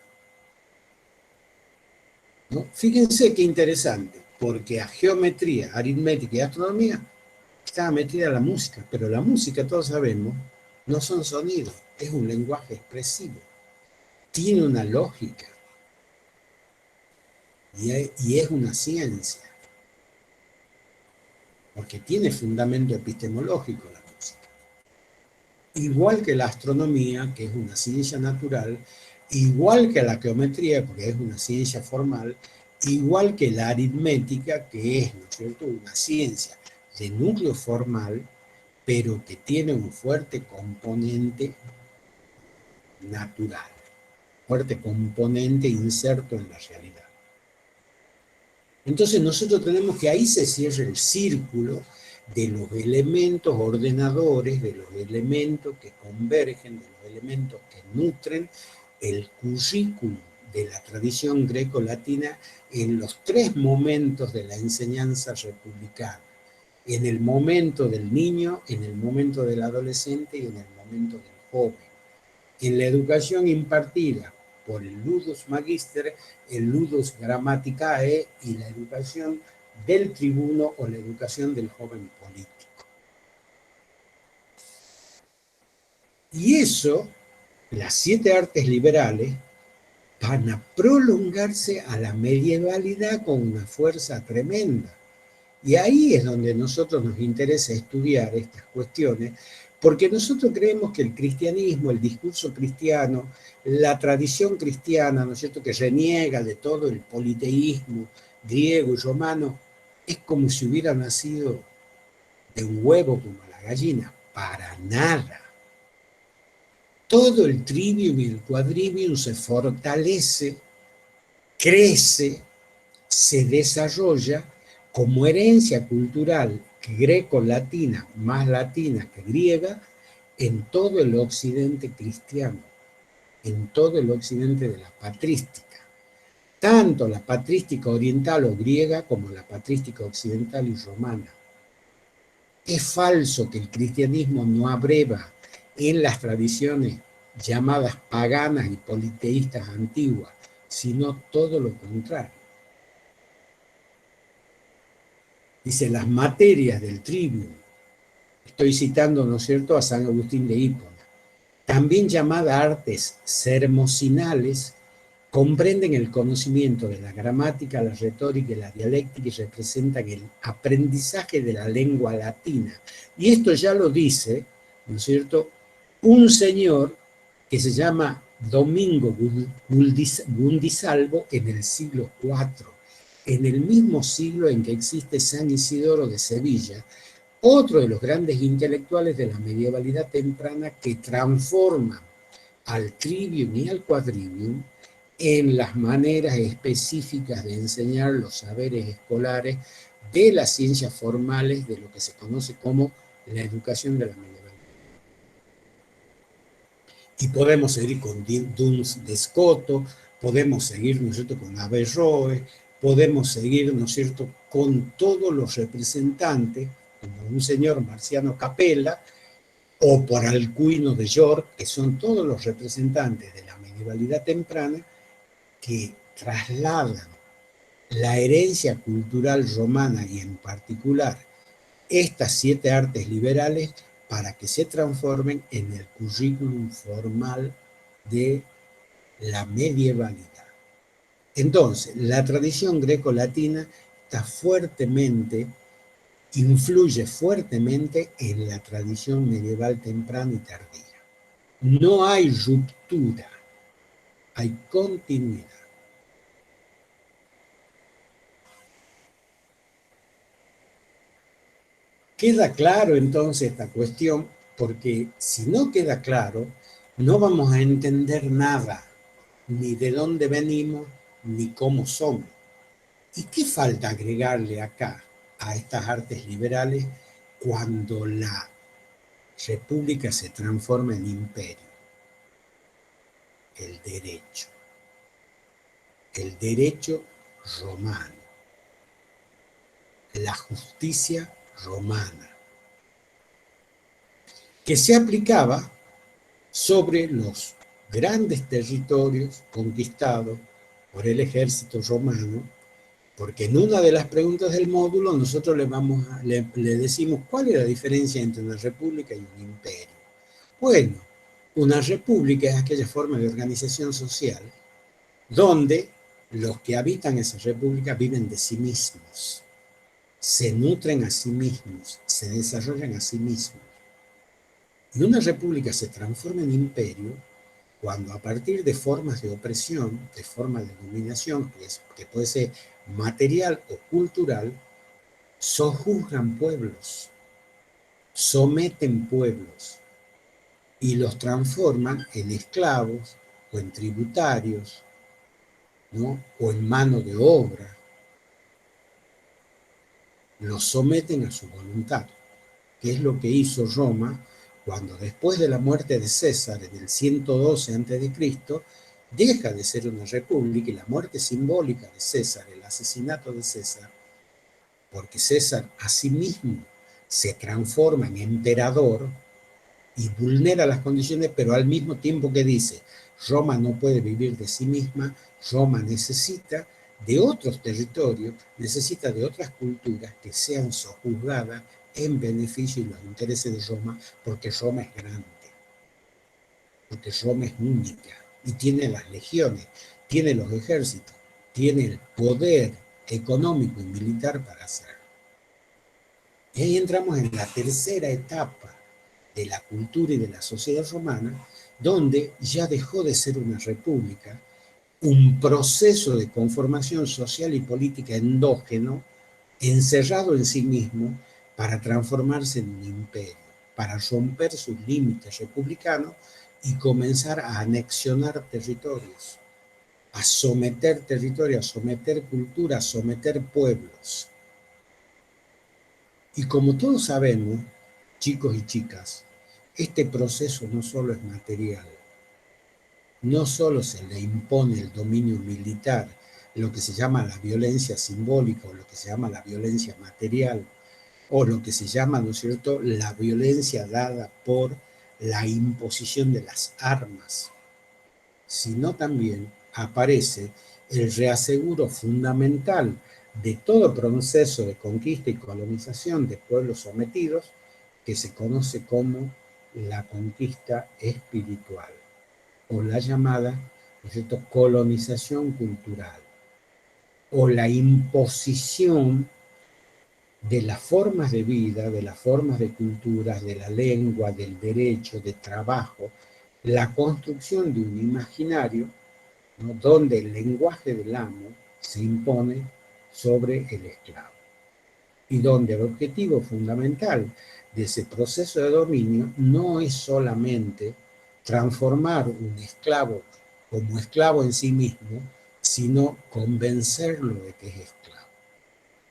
¿No? Fíjense qué interesante, porque a geometría, aritmética y astronomía estaba metida la música, pero la música, todos sabemos, no son sonidos, es un lenguaje expresivo, tiene una lógica y es una ciencia, porque tiene fundamento epistemológico la música. Igual que la astronomía, que es una ciencia natural, igual que la geometría, porque es una ciencia formal, igual que la aritmética, que es, ¿no es cierto?, una ciencia de núcleo formal, pero que tiene un fuerte componente natural, fuerte componente inserto en la realidad. Entonces nosotros tenemos que ahí se cierre el círculo de los elementos ordenadores, de los elementos que convergen, de los elementos que nutren el currículum de la tradición greco-latina en los tres momentos de la enseñanza republicana. En el momento del niño, en el momento del adolescente y en el momento del joven. En la educación impartida por el ludus magister, el ludus grammaticae y la educación del tribuno o la educación del joven político. Y eso, las 7 artes liberales, van a prolongarse a la medievalidad con una fuerza tremenda. Y ahí es donde a nosotros nos interesa estudiar estas cuestiones, porque nosotros creemos que el cristianismo, el discurso cristiano, la tradición cristiana, ¿no es cierto?, que reniega de todo el politeísmo griego y romano, es como si hubiera nacido de un huevo como la gallina. Para nada. Todo el trivium y el quadrivium se fortalece, crece, se desarrolla como herencia cultural greco-latina, más latina que griega, en todo el occidente cristiano, en todo el occidente de la patrística. Tanto la patrística oriental o griega como la patrística occidental y romana. Es falso que el cristianismo no abreva en las tradiciones llamadas paganas y politeístas antiguas, sino todo lo contrario. Dice, las materias del trivium, estoy citando, ¿no es cierto?, a San Agustín de Hipona, también llamadas artes sermocinales, comprenden el conocimiento de la gramática, la retórica y la dialéctica y representan el aprendizaje de la lengua latina. Y esto ya lo dice, ¿no es cierto?, un señor que se llama Domingo Gundisalvo en el siglo IV, en el mismo siglo en que existe San Isidoro de Sevilla, otro de los grandes intelectuales de la medievalidad temprana que transforma al trivium y al quadrivium en las maneras específicas de enseñar los saberes escolares de las ciencias formales de lo que se conoce como la educación de la medievalidad. Y podemos seguir con Duns de Escoto, podemos seguir, ¿no es cierto?, con Averroes, podemos seguir, ¿no es cierto?, con todos los representantes, como un señor Marciano Capella, o por Alcuino de York, que son todos los representantes de la medievalidad temprana, que trasladan la herencia cultural romana y en particular estas 7 artes liberales para que se transformen en el currículum formal de la medievalidad. Entonces, la tradición greco-latina está influye fuertemente en la tradición medieval temprana y tardía. No hay ruptura, hay continuidad. Queda claro entonces esta cuestión, porque si no queda claro, no vamos a entender nada, ni de dónde venimos, ni cómo somos. ¿Y qué falta agregarle acá a estas artes liberales cuando la república se transforma en imperio? El derecho romano, la justicia romana, que se aplicaba sobre los grandes territorios conquistados por el ejército romano, porque en una de las preguntas del módulo nosotros le decimos cuál es la diferencia entre una república y un imperio. Bueno, una república es aquella forma de organización social donde los que habitan esa república viven de sí mismos, se nutren a sí mismos, se desarrollan a sí mismos. Y una república se transforma en imperio cuando a partir de formas de opresión, de formas de dominación, que puede ser material o cultural, sojuzgan pueblos, someten pueblos y los transforman en esclavos o en tributarios, ¿no? O en mano de obra. Los someten a su voluntad, que es lo que hizo Roma cuando después de la muerte de César en el 112 a.C., deja de ser una república y la muerte simbólica de César, el asesinato de César, porque César a sí mismo se transforma en emperador y vulnera las condiciones, pero al mismo tiempo que dice, Roma no puede vivir de sí misma, Roma necesita de otros territorios, necesita de otras culturas que sean sojuzgadas en beneficio y los intereses de Roma, porque Roma es grande, porque Roma es única y tiene las legiones, tiene los ejércitos, tiene el poder económico y militar para hacerlo. Y ahí entramos en la tercera etapa de la cultura y de la sociedad romana, donde ya dejó de ser una república, un proceso de conformación social y política endógeno, encerrado en sí mismo, para transformarse en un imperio, para romper sus límites republicanos y comenzar a anexionar territorios, a someter territorios, a someter cultura, a someter pueblos. Y como todos sabemos, chicos y chicas, este proceso no solo es material, no solo se le impone el dominio militar, lo que se llama la violencia simbólica o lo que se llama la violencia material, o lo que se llama, ¿no es cierto?, la violencia dada por la imposición de las armas, sino también aparece el reaseguro fundamental de todo proceso de conquista y colonización de pueblos sometidos, que se conoce como la conquista espiritual, o la llamada, ¿no es cierto?, colonización cultural, o la imposición de las formas de vida, de las formas de culturas, de la lengua, del derecho, de trabajo, la construcción de un imaginario, ¿no?, donde el lenguaje del amo se impone sobre el esclavo, y donde el objetivo fundamental de ese proceso de dominio no es solamente transformar un esclavo como esclavo en sí mismo, sino convencerlo de que es esclavo.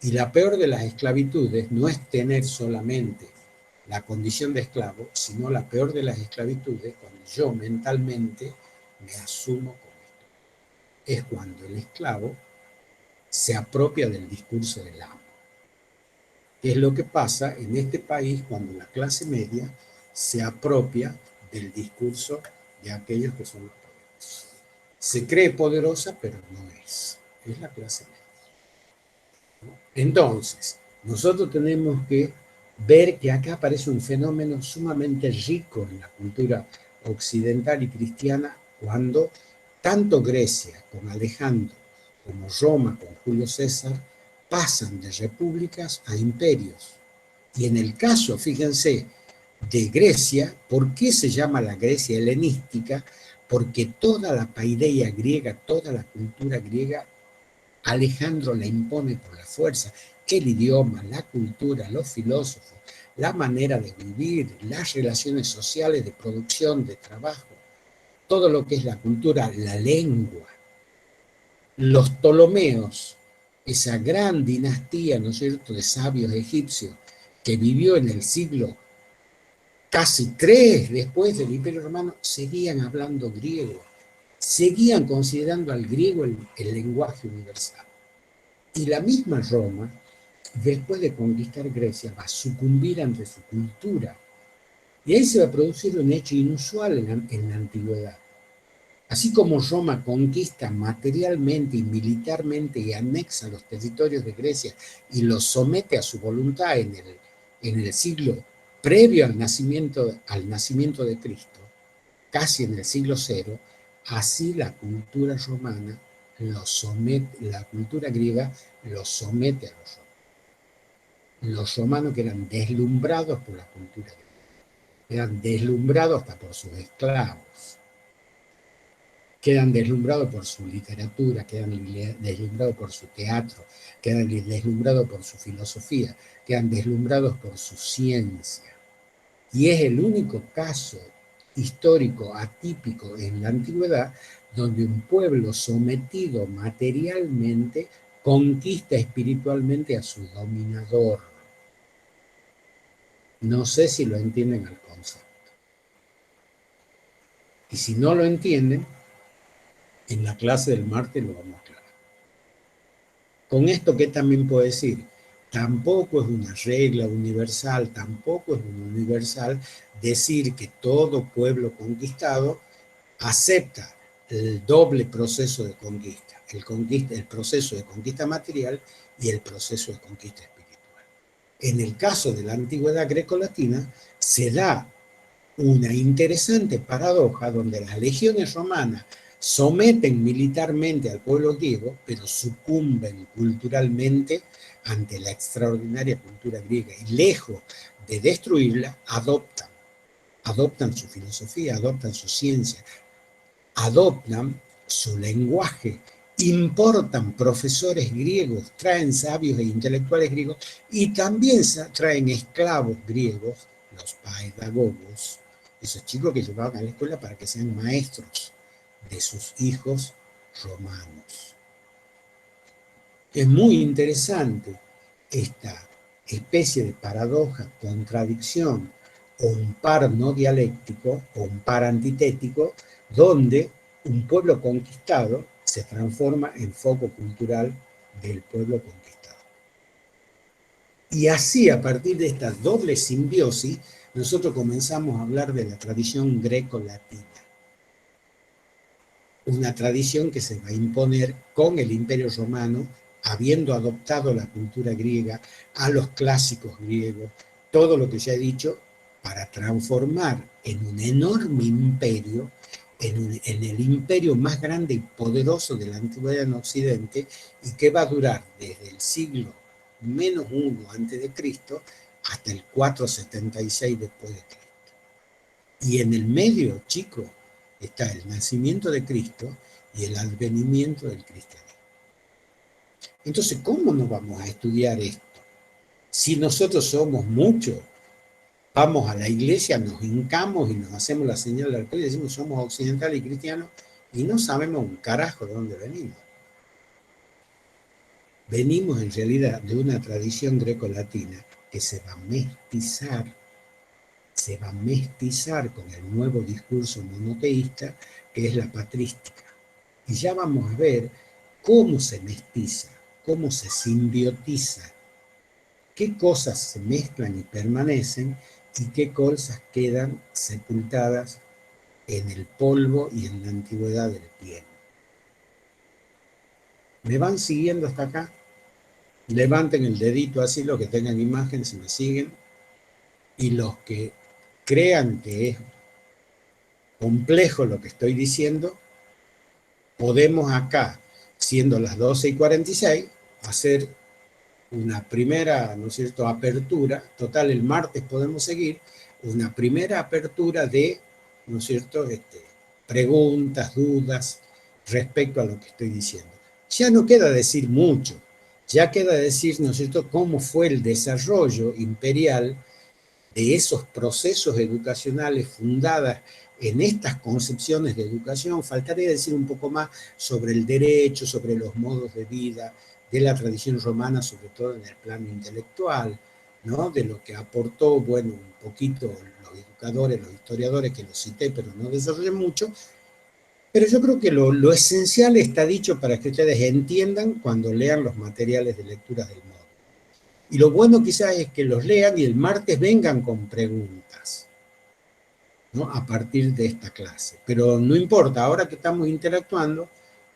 Y la peor de las esclavitudes no es tener solamente la condición de esclavo, sino la peor de las esclavitudes cuando yo mentalmente me asumo como esclavo. Es cuando el esclavo se apropia del discurso del amo. Es lo que pasa en este país cuando la clase media se apropia del discurso de aquellos que son los poderosos. Se cree poderosa, pero no es. Es la clase media. Entonces, nosotros tenemos que ver que acá aparece un fenómeno sumamente rico en la cultura occidental y cristiana, cuando tanto Grecia con Alejandro como Roma con Julio César pasan de repúblicas a imperios. Y en el caso, fíjense, de Grecia, ¿por qué se llama la Grecia helenística? Porque toda la paideia griega, toda la cultura griega, Alejandro la impone por la fuerza. el idioma, la cultura, los filósofos, la manera de vivir, las relaciones sociales de producción, de trabajo, todo lo que es la cultura, la lengua. Los Ptolomeos, esa gran dinastía, ¿no es cierto?, de sabios egipcios que vivió en el siglo casi 3 después del Imperio Romano, seguían hablando griego, seguían considerando al griego el lenguaje universal. Y la misma Roma, después de conquistar Grecia, va a sucumbir ante su cultura. Y ahí se va a producir un hecho inusual en la antigüedad. Así como Roma conquista materialmente y militarmente y anexa los territorios de Grecia y los somete a su voluntad en el siglo previo al nacimiento de Cristo, casi en el siglo cero, así la cultura romana la cultura griega los somete a los romanos. Los romanos, que eran deslumbrados por la cultura griega, eran deslumbrados hasta por sus esclavos, quedan deslumbrados por su literatura, quedan deslumbrados por su teatro, quedan deslumbrados por su filosofía, quedan deslumbrados por su ciencia. Y es el único caso histórico atípico en la antigüedad donde un pueblo sometido materialmente conquista espiritualmente a su dominador. No sé si lo entienden al concepto. Y si no lo entienden, en la clase del martes lo vamos a aclarar. Con esto, ¿qué también puedo decir? Tampoco es una regla universal, tampoco es universal decir que todo pueblo conquistado acepta el doble proceso de conquista, el proceso de conquista material y el proceso de conquista espiritual. En el caso de la antigüedad grecolatina se da una interesante paradoja donde las legiones romanas someten militarmente al pueblo griego, pero sucumben culturalmente ante la extraordinaria cultura griega y lejos de destruirla, adoptan su filosofía, adoptan su ciencia, adoptan su lenguaje, importan profesores griegos, traen sabios e intelectuales griegos y también traen esclavos griegos, los paedagogos, esos chicos que llevaban a la escuela para que sean maestros de sus hijos romanos. Es muy interesante esta especie de paradoja, contradicción, o un par no dialéctico, o un par antitético, donde un pueblo conquistado se transforma en foco cultural del pueblo conquistado. Y así, a partir de esta doble simbiosis, nosotros comenzamos a hablar de la tradición greco-latina. Una tradición que se va a imponer con el Imperio Romano, habiendo adoptado la cultura griega, a los clásicos griegos, todo lo que ya he dicho, para transformar en un enorme imperio, en el imperio más grande y poderoso de la antigüedad en Occidente, y que va a durar desde el siglo -1 a.C. hasta el 476 después de Cristo. Y en el medio, chicos, está el nacimiento de Cristo y el advenimiento del cristianismo. Entonces, ¿cómo no vamos a estudiar esto? Si nosotros somos muchos, vamos a la iglesia, nos hincamos y nos hacemos la señal del arcoíris y decimos somos occidentales y cristianos y no sabemos un carajo de dónde venimos. Venimos en realidad de una tradición grecolatina que se va a mestizar con el nuevo discurso monoteísta que es la patrística. Y ya vamos a ver cómo se mestiza, cómo se simbiotiza, qué cosas se mezclan y permanecen y qué cosas quedan sepultadas en el polvo y en la antigüedad del tiempo. ¿Me van siguiendo hasta acá? Levanten el dedito así los que tengan imagen, si me siguen, y los que crean que es complejo lo que estoy diciendo, podemos acá, siendo las 12:46, hacer una primera, ¿no es cierto?, apertura. Total, el martes podemos seguir, una primera apertura de, ¿no es cierto?, preguntas, dudas respecto a lo que estoy diciendo. Ya no queda decir mucho, Ya queda decir, ¿no es cierto?, cómo fue el desarrollo imperial de esos procesos educacionales fundadas en estas concepciones de educación. Faltaría decir un poco más sobre el derecho, sobre los modos de vida de la tradición romana, sobre todo en el plano intelectual, ¿no? De lo que aportó, bueno, un poquito los educadores, los historiadores, que los cité, pero no desarrollé mucho. Pero yo creo que lo esencial está dicho para que ustedes entiendan cuando lean los materiales de lectura del módulo. Y lo bueno quizás es que los lean y el martes vengan con preguntas, ¿no?, a partir de esta clase. Pero no importa, ahora que estamos interactuando,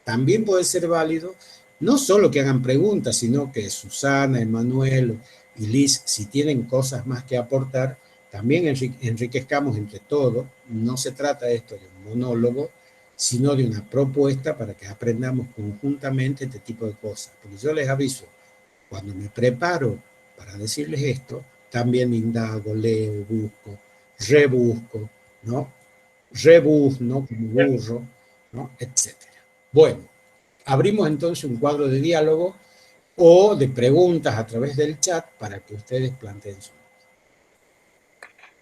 también puede ser válido, no solo que hagan preguntas, sino que Susana, Emanuel y Liz, si tienen cosas más que aportar, también enriquezcamos entre todos. No se trata esto de un monólogo, sino de una propuesta para que aprendamos conjuntamente este tipo de cosas. Porque yo les aviso, cuando me preparo para decirles esto, también indago, leo, busco, rebusco, ¿no? Rebuzno como burro, ¿no? Etcétera. Bueno, abrimos entonces un cuadro de diálogo o de preguntas a través del chat para que ustedes planteen su.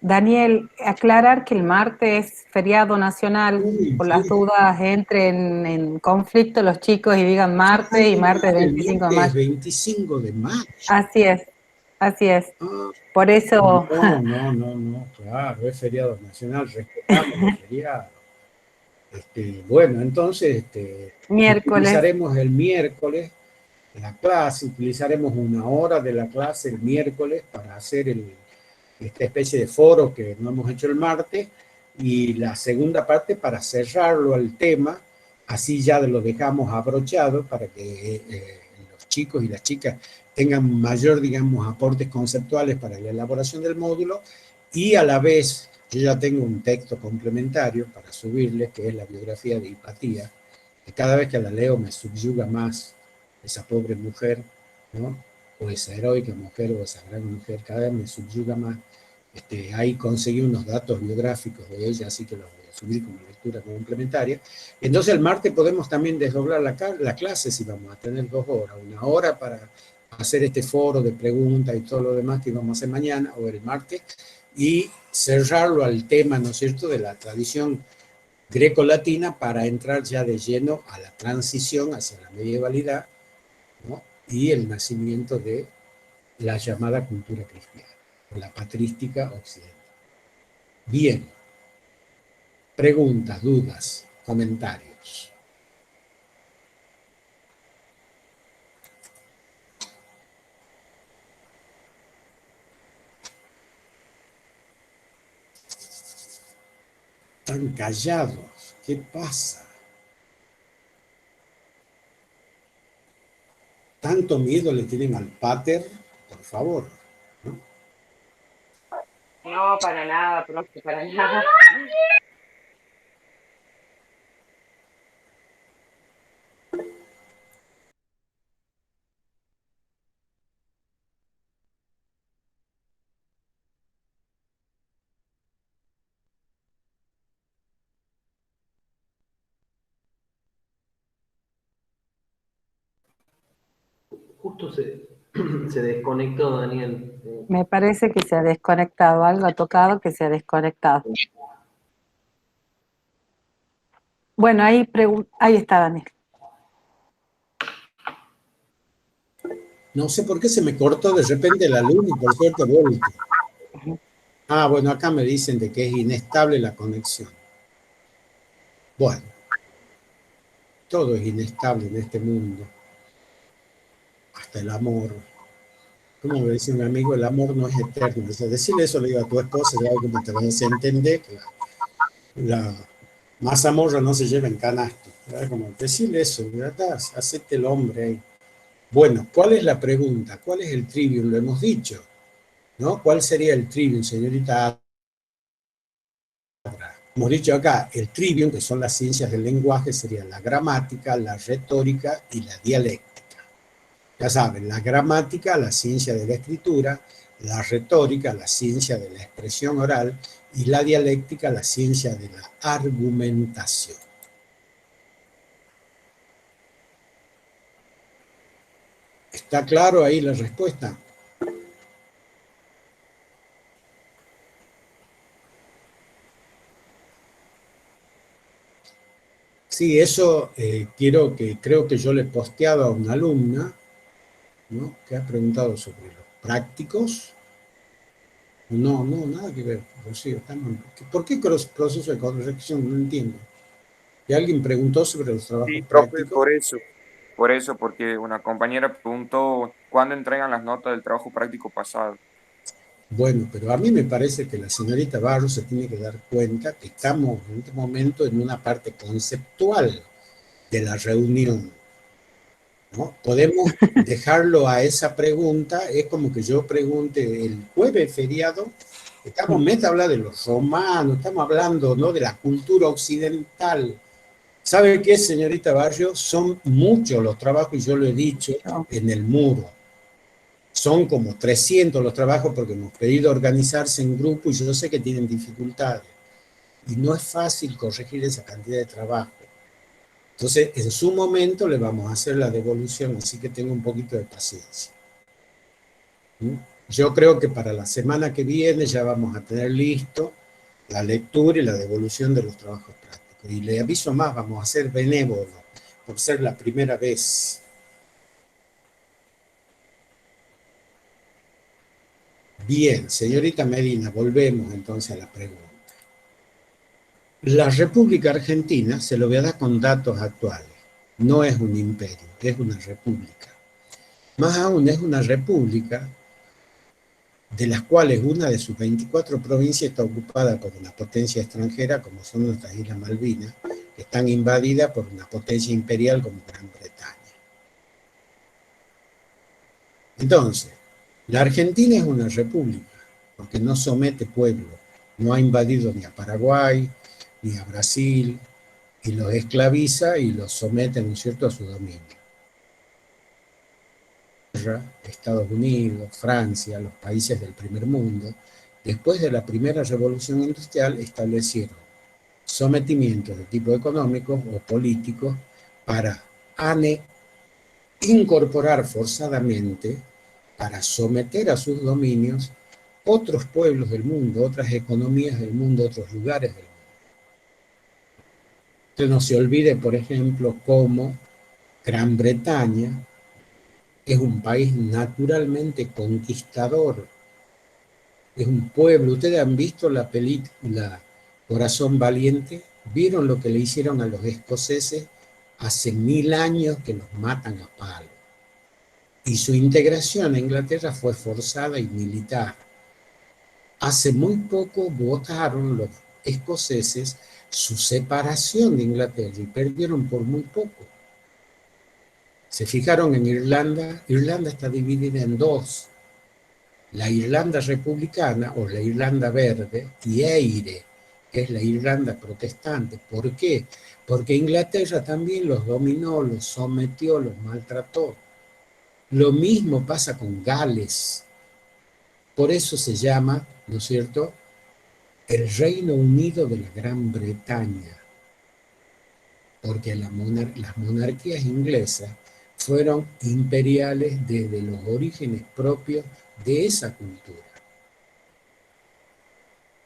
Daniel, aclarar que el martes es feriado nacional, por las dudas entren en conflicto los chicos y digan martes y martes 25 de mayo.
25 de mayo.
Así es, así es. Por eso...
No, claro, es feriado nacional, respetamos el feriado. Bueno, entonces
miércoles.
Utilizaremos el miércoles la clase, utilizaremos una hora de la clase el miércoles para hacer esta especie de foro que no hemos hecho el martes, y la segunda parte para cerrarlo al tema, así ya lo dejamos abrochado para que los chicos y las chicas tengan mayor, digamos, aportes conceptuales para la elaboración del módulo, y a la vez yo ya tengo un texto complementario para subirles, que es la biografía de Hipatía, que cada vez que la leo me subyuga más esa pobre mujer, ¿no?, o esa heroica mujer, o esa gran mujer, cada vez me subyuga más. Ahí conseguí unos datos biográficos de ella, así que los voy a subir como lectura complementaria. Entonces el martes podemos también desdoblar la clase, si vamos a tener 2 horas, una hora para hacer este foro de preguntas y todo lo demás que vamos a hacer mañana o el martes, y cerrarlo al tema, ¿no es cierto?, de la tradición greco-latina, para entrar ya de lleno a la transición hacia la medievalidad, ¿no?, y el nacimiento de la llamada cultura cristiana, o la patrística occidental. Bien. Preguntas, dudas, comentarios. Están callados. ¿Qué pasa? ¿Tanto miedo le tienen al pater? Por favor, ¿no?
No, para nada, profe, para nada.
Justo se desconectó Daniel.
Me parece que se ha desconectado, algo ha tocado que se ha desconectado. Bueno, ahí está Daniel.
No sé por qué se me cortó de repente la luz y por suerte vuelto. Ah, bueno, acá me dicen de que es inestable la conexión. Bueno, todo es inestable en este mundo. Hasta el amor. Como me dice un amigo, el amor no es eterno. O sea, decirle eso, le digo a tu esposa, ya como te vas a entender que la mazamorra no se lleva en canasto. ¿Verdad? Como decirle eso, ¿verdad? Hacete el hombre ahí. Bueno, ¿cuál es la pregunta? ¿Cuál es el trivium? Lo hemos dicho, ¿no? ¿Cuál sería el trivium, señorita? Hemos dicho acá, el trivium, que son las ciencias del lenguaje, sería la gramática, la retórica y la dialéctica. Ya saben, la gramática, la ciencia de la escritura; la retórica, la ciencia de la expresión oral; y la dialéctica, la ciencia de la argumentación. ¿Está claro ahí la respuesta? Sí, eso creo que yo le he posteado a una alumna, ¿no?, que ha preguntado sobre los prácticos. No, nada que ver, Rocío. ¿Por qué proceso de corrección? No entiendo. ¿Y alguien preguntó sobre los trabajos
Sí, profe,
prácticos?
por eso, porque una compañera preguntó cuándo entregan las notas del trabajo práctico pasado.
Bueno, pero a mí me parece que la señorita Barros se tiene que dar cuenta que estamos en este momento en una parte conceptual de la reunión, ¿no? Podemos dejarlo a esa pregunta, es como que yo pregunte el jueves feriado, meta habla de los romanos, estamos hablando, ¿no?, de la cultura occidental. ¿Sabe qué, señorita Barrios? Son muchos los trabajos, y yo lo he dicho, en el muro. Son como 300 los trabajos porque hemos pedido organizarse en grupo y yo sé que tienen dificultades. Y no es fácil corregir esa cantidad de trabajo. Entonces, en su momento le vamos a hacer la devolución, así que tenga un poquito de paciencia. Yo creo que para la semana que viene ya vamos a tener listo la lectura y la devolución de los trabajos prácticos. Y le aviso más, vamos a ser benévolos por ser la primera vez. Bien, señorita Medina, volvemos entonces a la pregunta. La República Argentina, se lo voy a dar con datos actuales, no es un imperio, es una república. Más aún, es una república de las cuales una de sus 24 provincias está ocupada por una potencia extranjera, como son nuestras Islas Malvinas, que están invadidas por una potencia imperial como Gran Bretaña. Entonces, la Argentina es una república, porque no somete pueblos, no ha invadido ni a Paraguay, ni a Brasil, y los esclaviza y los somete, ¿no es cierto?, a su dominio. Estados Unidos, Francia, los países del primer mundo, después de la primera revolución industrial, establecieron sometimientos de tipo económico o político para incorporar forzadamente, para someter a sus dominios otros pueblos del mundo, otras economías del mundo, otros lugares del mundo. Entonces no se olvide, por ejemplo, cómo Gran Bretaña es un país naturalmente conquistador, es un pueblo. Ustedes han visto la película Corazón Valiente, vieron lo que le hicieron a los escoceses hace 1000 años que los matan a palo. Y su integración a Inglaterra fue forzada y militar. Hace muy poco votaron los escoceses su separación de Inglaterra y perdieron por muy poco. Se fijaron en Irlanda. Irlanda está dividida en dos: la Irlanda republicana o la Irlanda verde y Eire, que es la Irlanda protestante. ¿Por qué? Porque Inglaterra también los dominó, los sometió, los maltrató. Lo mismo pasa con Gales. Por eso se llama, ¿no es cierto?, el Reino Unido de la Gran Bretaña, porque las monarquías inglesas fueron imperiales desde los orígenes propios de esa cultura.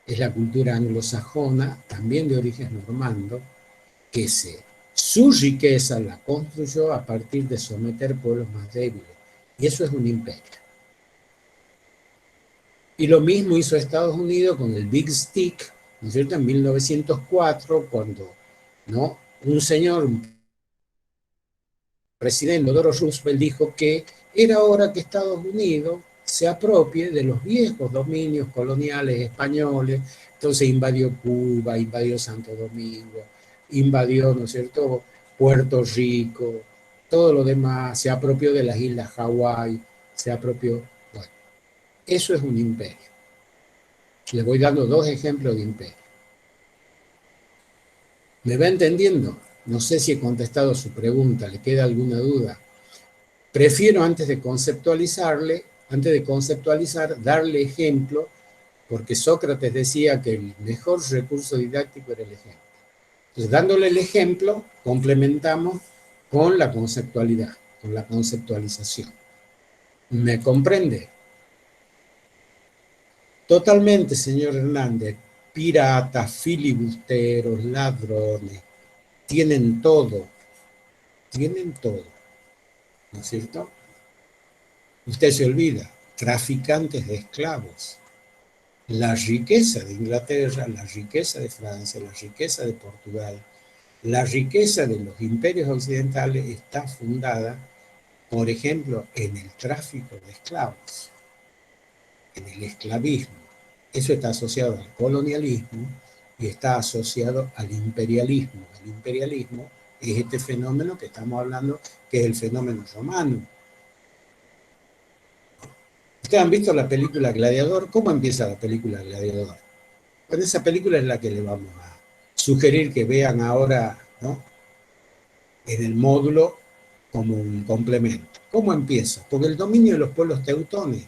Es la cultura anglosajona, también de origen normando, que su riqueza la construyó a partir de someter pueblos más débiles. Y eso es un imperio. Y lo mismo hizo Estados Unidos con el Big Stick, ¿no es cierto?, en 1904, cuando, ¿no?, un señor, un presidente, Theodore Roosevelt, dijo que era hora que Estados Unidos se apropie de los viejos dominios coloniales españoles. Entonces invadió Cuba, invadió Santo Domingo, invadió, ¿no es cierto?, Puerto Rico, todo lo demás, se apropió de las islas Hawái, se apropió. Bueno, eso es un imperio. Le voy dando dos ejemplos de imperio. ¿Me va entendiendo? No sé si he contestado su pregunta, ¿le queda alguna duda? Prefiero antes de conceptualizar, darle ejemplo, porque Sócrates decía que el mejor recurso didáctico era el ejemplo. Entonces, dándole el ejemplo, complementamos con la conceptualidad, con la conceptualización. ¿Me comprende? Totalmente, señor Hernández. Piratas, filibusteros, ladrones, tienen todo, ¿no es cierto? Usted se olvida, traficantes de esclavos. La riqueza de Inglaterra, la riqueza de Francia, la riqueza de Portugal, la riqueza de los imperios occidentales está fundada, por ejemplo, en el tráfico de esclavos, en el esclavismo. Eso está asociado al colonialismo y está asociado al imperialismo. El imperialismo es este fenómeno que estamos hablando, que es el fenómeno romano. ¿Ustedes han visto la película Gladiador? ¿Cómo empieza la película Gladiador? Bueno, esa película es la que le vamos a sugerir que vean ahora, ¿no?, en el módulo como un complemento. ¿Cómo empieza? Porque el dominio de los pueblos teutones.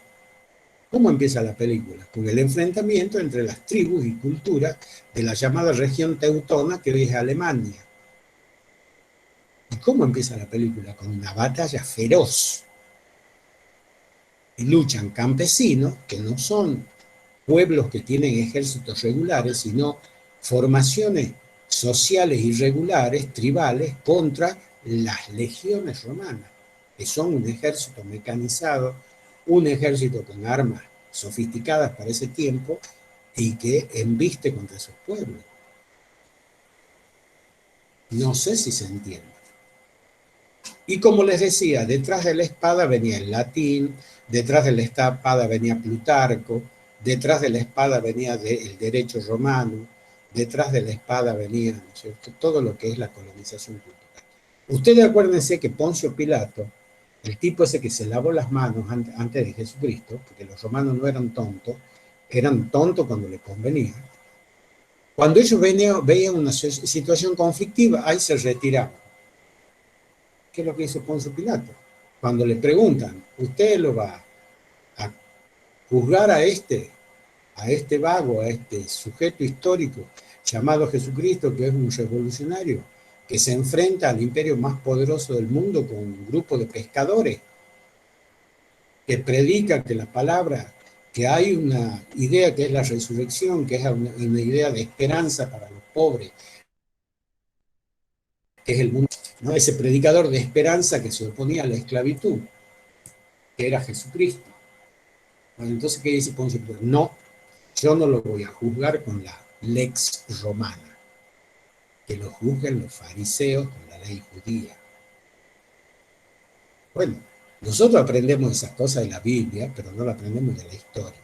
¿Cómo empieza la película? Con el enfrentamiento entre las tribus y culturas de la llamada región teutona, que hoy es Alemania. ¿Y cómo empieza la película? Con una batalla feroz. Y luchan campesinos, que no son pueblos que tienen ejércitos regulares, sino formaciones sociales irregulares, tribales, contra las legiones romanas, que son un ejército mecanizado, un ejército con armas sofisticadas para ese tiempo y que embiste contra esos pueblos. No sé si se entiende. Y como les decía, detrás de la espada venía el latín, detrás de la espada venía Plutarco, detrás de la espada venía el derecho romano, detrás de la espada venía, ¿no es cierto?, todo lo que es la colonización cultural. Ustedes acuérdense que Poncio Pilato, el tipo ese que se lavó las manos antes de Jesucristo, porque los romanos no eran tontos cuando les convenía. Cuando ellos veían una situación conflictiva, ahí se retiraban. ¿Qué es lo que hizo Poncio Pilato? Cuando le preguntan, ¿usted lo va a juzgar a este vago, a este sujeto histórico llamado Jesucristo, que es un revolucionario, que se enfrenta al imperio más poderoso del mundo con un grupo de pescadores, que predica que la palabra, que hay una idea que es la resurrección, que es una idea de esperanza para los pobres, que es el mundo, ¿no?, ese predicador de esperanza que se oponía a la esclavitud, que era Jesucristo? Bueno, entonces, ¿qué dice Poncio Pilato? No, yo no lo voy a juzgar con la lex romana, que lo juzguen los fariseos con la ley judía. Bueno, nosotros aprendemos esas cosas de la Biblia, pero no lo aprendemos de la historia.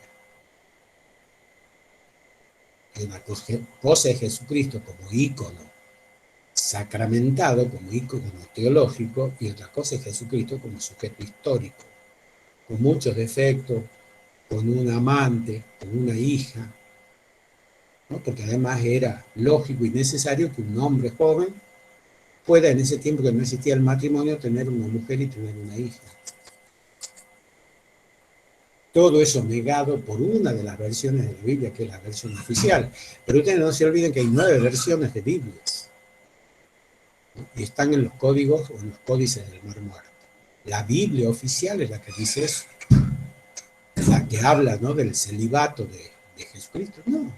Y una cosa es Jesucristo como ícono sacramentado, como ícono teológico, y otra cosa es Jesucristo como sujeto histórico, con muchos defectos, con un amante, con una hija, ¿no?, porque además era lógico y necesario que un hombre joven pueda, en ese tiempo que no existía el matrimonio, tener una mujer y tener una hija. Todo eso negado por una de las versiones de la Biblia, que es la versión oficial. Pero ustedes no se olviden que hay 9 versiones de Biblias, ¿no?, y están en los códigos o en los códices del Mar Muerto. La Biblia oficial es la que dice eso, la que habla, ¿no?, del celibato de Jesucristo. No.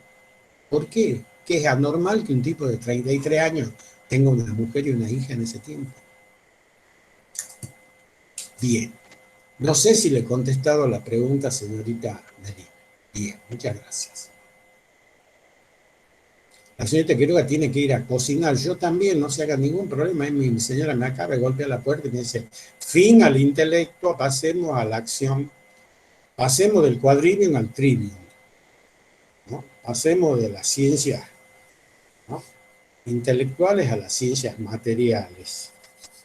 ¿Por qué? ¿Que es anormal que un tipo de 33 años tenga una mujer y una hija en ese tiempo? Bien. No sé si le he contestado la pregunta, señorita Nelly. Bien, muchas gracias. La señorita Quiroga tiene que ir a cocinar. Yo también, no se haga ningún problema. Mi señora me acaba de golpear la puerta y me dice, fin al intelecto, pasemos a la acción. Pasemos del quadrivium al trivium, ¿no? Pasemos de las ciencias, ¿no?, intelectuales a las ciencias materiales.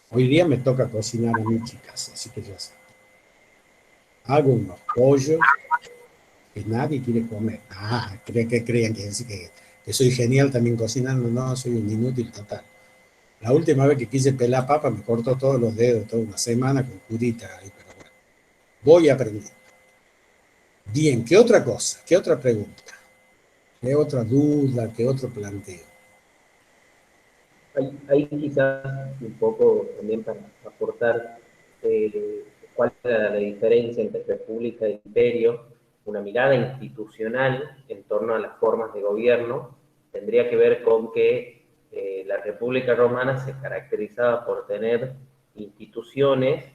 Hoy día me toca cocinar a mí, chicas, así que ya saben. Hago unos pollos que nadie quiere comer. Creen que soy genial también cocinando. No, soy un inútil total. La última vez que quise pelar papa me cortó todos los dedos, toda una semana con curita ahí, pero bueno, voy a aprender. Bien, ¿qué otra cosa? ¿Qué otra pregunta? ¿Qué otra duda? ¿Qué otro planteo?
Ahí quizás un poco también para aportar, cuál era la diferencia entre república e imperio, una mirada institucional en torno a las formas de gobierno, tendría que ver con que la República Romana se caracterizaba por tener instituciones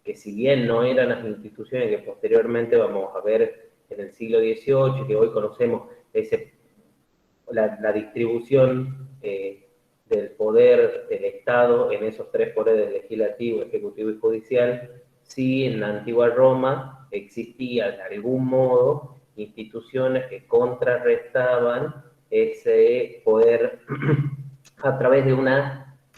que, si bien no eran las instituciones que posteriormente vamos a ver en el siglo XVIII, que hoy conocemos la distribución del poder del Estado en esos tres poderes, legislativo, ejecutivo y judicial, sí en la antigua Roma existían de algún modo instituciones que contrarrestaban ese poder a través de un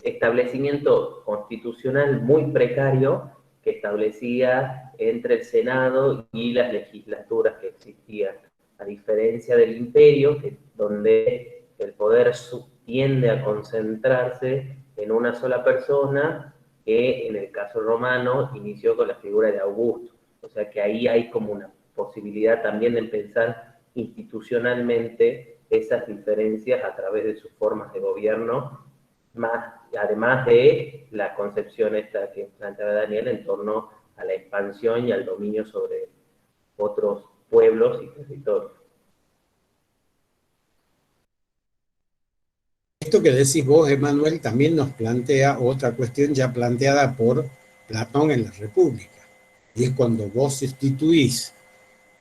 establecimiento constitucional muy precario que establecía entre el Senado y las legislaturas que existían, a diferencia del imperio, donde el poder tiende a concentrarse en una sola persona, que en el caso romano inició con la figura de Augusto. O sea que ahí hay como una posibilidad también de pensar institucionalmente esas diferencias a través de sus formas de gobierno, además de la concepción esta que planteaba Daniel en torno a la expansión y al dominio sobre otros pueblos y territorios.
Esto que decís vos, Emanuel, también nos plantea otra cuestión ya planteada por Platón en la República, y es cuando vos instituís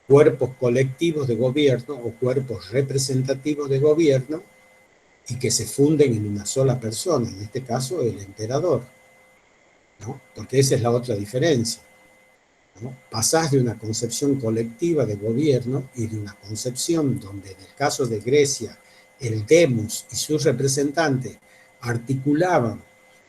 cuerpos colectivos de gobierno o cuerpos representativos de gobierno y que se funden en una sola persona, en este caso el emperador, ¿no? Porque esa es la otra diferencia, ¿no? Pasás de una concepción colectiva de gobierno y de una concepción donde, en el caso de Grecia, el demos y sus representantes articulaban,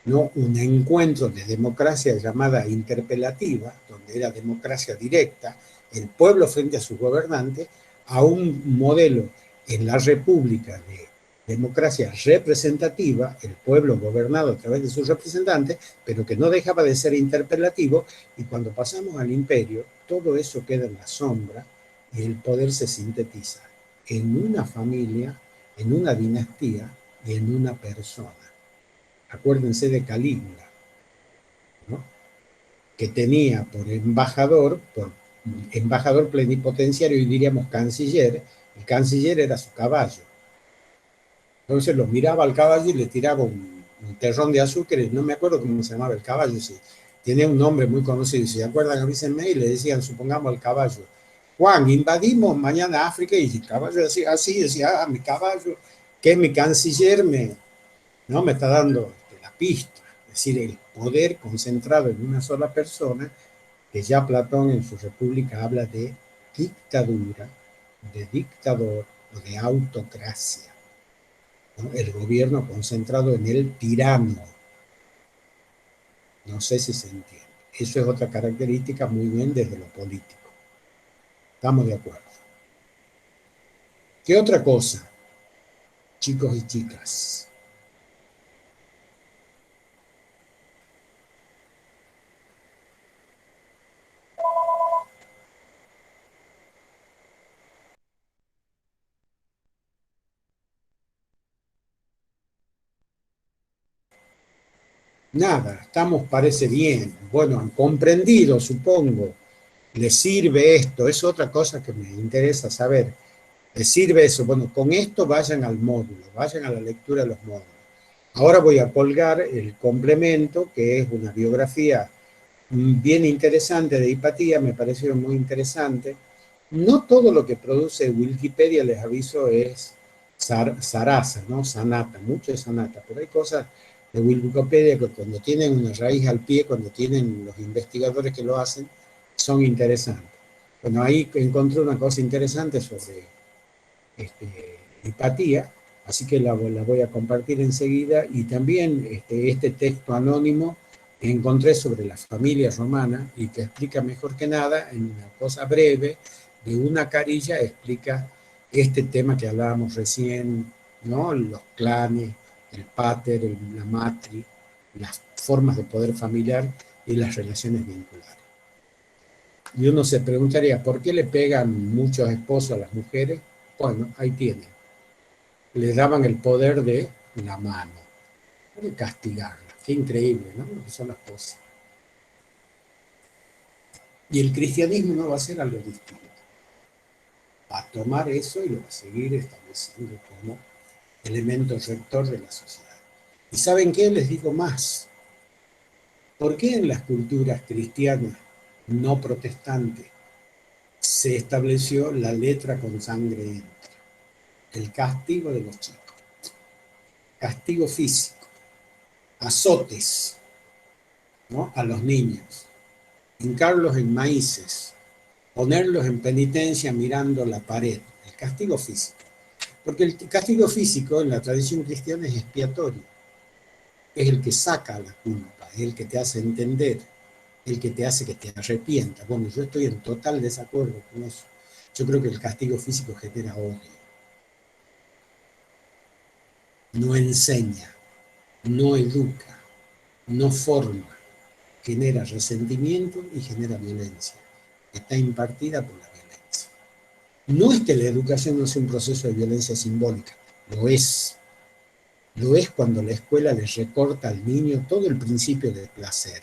¿no?, un encuentro de democracia llamada interpelativa, donde era democracia directa, el pueblo frente a sus gobernantes, a un modelo en la República de democracia representativa, el pueblo gobernado a través de sus representantes, pero que no dejaba de ser interpelativo, y cuando pasamos al imperio, todo eso queda en la sombra y el poder se sintetiza en una familia, en una dinastía y en una persona. Acuérdense de Calígula, ¿no?, que tenía por embajador plenipotenciario, y diríamos canciller, el canciller era su caballo. Entonces lo miraba al caballo y le tiraba un terrón de azúcar, y no me acuerdo cómo se llamaba el caballo, sí. Tiene un nombre muy conocido, si se acuerdan, avísenme, y le decían, supongamos al caballo, Juan, invadimos mañana África, y el caballo decía así, decía, mi caballo, que es mi canciller, no me está dando la pista. Es decir, el poder concentrado en una sola persona, que ya Platón en su República habla de dictadura, de dictador o de autocracia, ¿no? El gobierno concentrado en el tirano. No sé si se entiende. Eso es otra característica muy bien desde lo político. Estamos de acuerdo. ¿Qué otra cosa, chicos y chicas? Nada, estamos, parece bien. Bueno, han comprendido, supongo. ¿Les sirve esto? Es otra cosa que me interesa saber. ¿Les sirve eso? Bueno, con esto vayan al módulo, vayan a la lectura de los módulos. Ahora voy a colgar el complemento, que es una biografía bien interesante de Hipatia, me pareció muy interesante. No todo lo que produce Wikipedia, les aviso, es Sarasa, ¿no? Sanata, mucho es Sanata, pero hay cosas de Wikipedia que cuando tienen una raíz al pie, cuando tienen los investigadores que lo hacen, son interesantes. Bueno, ahí encontré una cosa interesante sobre Hipatia, así que la voy a compartir enseguida, y también este texto anónimo que encontré sobre la familia romana y que explica mejor que nada, en una cosa breve, de una carilla, explica este tema que hablábamos recién, ¿no? Los clanes, el pater, la matri, las formas de poder familiar y las relaciones vinculares. Y uno se preguntaría, ¿por qué le pegan muchos esposos a las mujeres? Bueno, ahí tienen. Le daban el poder de la mano, de castigarla. Qué increíble, ¿no? Lo que son las cosas. Y el cristianismo no va a ser algo distinto. Va a tomar eso y lo va a seguir estableciendo como elemento rector de la sociedad. ¿Y saben qué? Les digo más. ¿Por qué en las culturas cristianas no protestantes se estableció la letra con sangre entra? El castigo de los chicos. Castigo físico. Azotes, ¿no?, a los niños. Hincarlos en maíces. Ponerlos en penitencia mirando la pared. El castigo físico. Porque el castigo físico en la tradición cristiana es expiatorio. Es el que saca la culpa, es el que te hace entender, el que te hace que te arrepientas. Bueno, yo estoy en total desacuerdo con eso. Yo creo que el castigo físico genera odio. No enseña, no educa, no forma, genera resentimiento y genera violencia. Está impartida por la violencia. No es que la educación no sea un proceso de violencia simbólica, lo es. Lo es cuando la escuela les recorta al niño todo el principio del placer.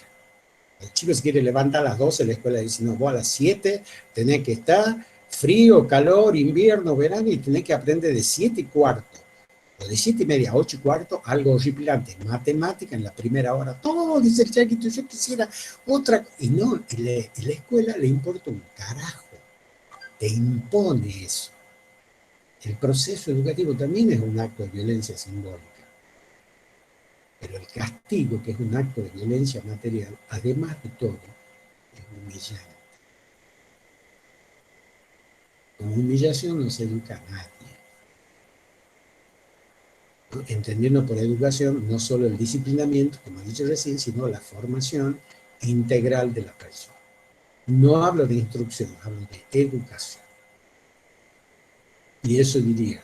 El chico se quiere levantar a las 12, la escuela dice, no, vos a las 7 tenés que estar frío, calor, invierno, verano, y tenés que aprender de 7:15, o de 7:30 a 8:15, algo horripilante, matemática en la primera hora. Todo, dice el chiquito, yo quisiera otra. Y no, y la escuela le importa un carajo, te impone eso. El proceso educativo también es un acto de violencia simbólica. Pero el castigo, que es un acto de violencia material, además de todo, es humillante. Con humillación no se educa a nadie. Entendiendo por educación no solo el disciplinamiento, como he dicho recién, sino la formación integral de la persona. No hablo de instrucción, hablo de educación. Y eso diría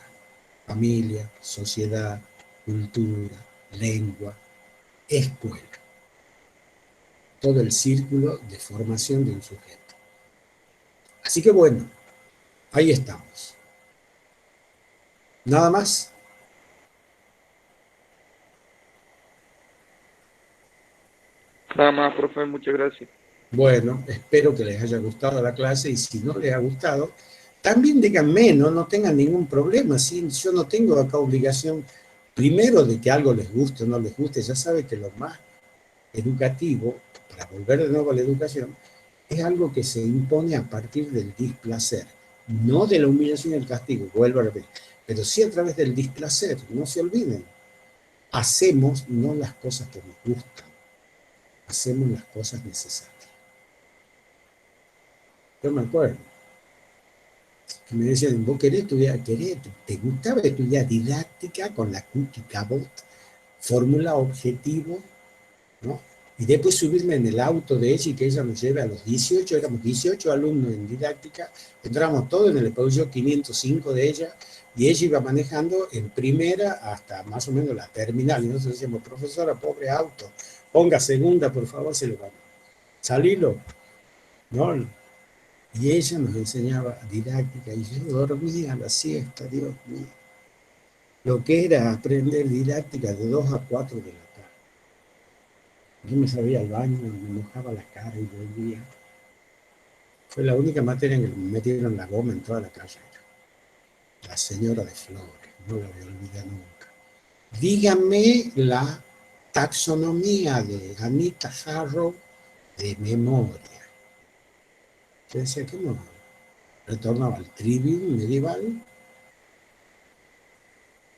familia, sociedad, cultura, lengua, escuela. Todo el círculo de formación de un sujeto. Así que bueno, ahí estamos. ¿Nada más?
Nada más, profe, muchas gracias.
Bueno, espero que les haya gustado la clase y si no les ha gustado, también díganme, no tengan ningún problema. ¿Sí? Yo no tengo acá obligación, primero, de que algo les guste o no les guste. Ya sabe que lo más educativo, para volver de nuevo a la educación, es algo que se impone a partir del displacer, no de la humillación y el castigo, vuelvo a repetir, pero sí a través del displacer. No se olviden, hacemos no las cosas que nos gustan, hacemos las cosas necesarias. Yo me acuerdo que me decían, vos querés estudiar, te gustaba estudiar didáctica con la Cookie Cabot, fórmula, objetivo, ¿no? Y después subirme en el auto de ella y que ella nos lleve a los 18, éramos 18 alumnos en didáctica, entramos todos en el Peugeot 505 de ella, y ella iba manejando en primera hasta más o menos la terminal, y nosotros decíamos, profesora, pobre auto, ponga segunda, por favor, se lo vamos. Salilo, ¿no? Y ella nos enseñaba didáctica, y yo dormía a la siesta, Dios mío. Lo que era aprender didáctica de 2 a 4 de la tarde. Yo me salía al baño, me mojaba la cara y volvía. Fue la única materia en que me metieron la goma en toda la carrera. La señora de Flores, no la voy a olvidar nunca. Dígame la taxonomía de Anita Harrow de memoria. Yo decía, ¿qué no? Retornaba al trivium medieval.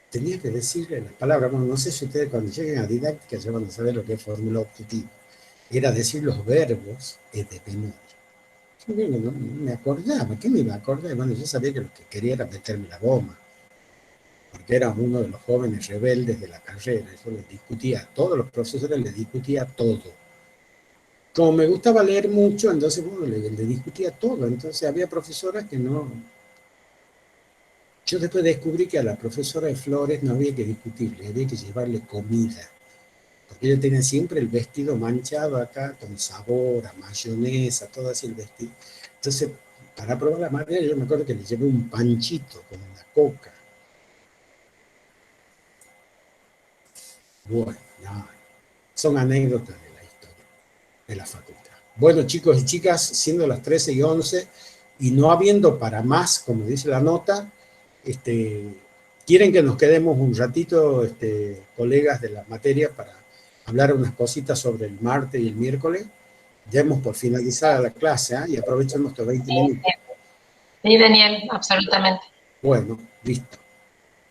Tenía que decirle las palabras. Bueno, no sé si ustedes cuando lleguen a didáctica ya van a saber lo que es fórmula objetiva. Era decir los verbos de memoria. Yo no me acordaba, ¿qué me iba a acordar? Bueno, yo sabía que lo que quería era meterme la goma, porque era uno de los jóvenes rebeldes de la carrera. Yo les discutía, a todos los profesores les discutía todo. Como me gustaba leer mucho, entonces, bueno, le discutía todo. Entonces había profesoras que no. Yo después descubrí que a la profesora de Flores no había que discutirle, había que llevarle comida. Porque ella tenía siempre el vestido manchado acá, con sabor, a mayonesa, todo así el vestido. Entonces, para probar la materia, yo me acuerdo que le llevé un panchito con una coca. Bueno, no, son anécdotas de la historia de la facultad. Bueno, chicos y chicas, siendo las 13:11 y no habiendo para más, como dice la nota, ¿quieren que nos quedemos un ratito, colegas de las materias, para hablar unas cositas sobre el martes y el miércoles? Ya hemos por finalizar la clase, y aprovechamos estos 20 minutos.
Sí, Daniel, absolutamente.
Bueno, listo.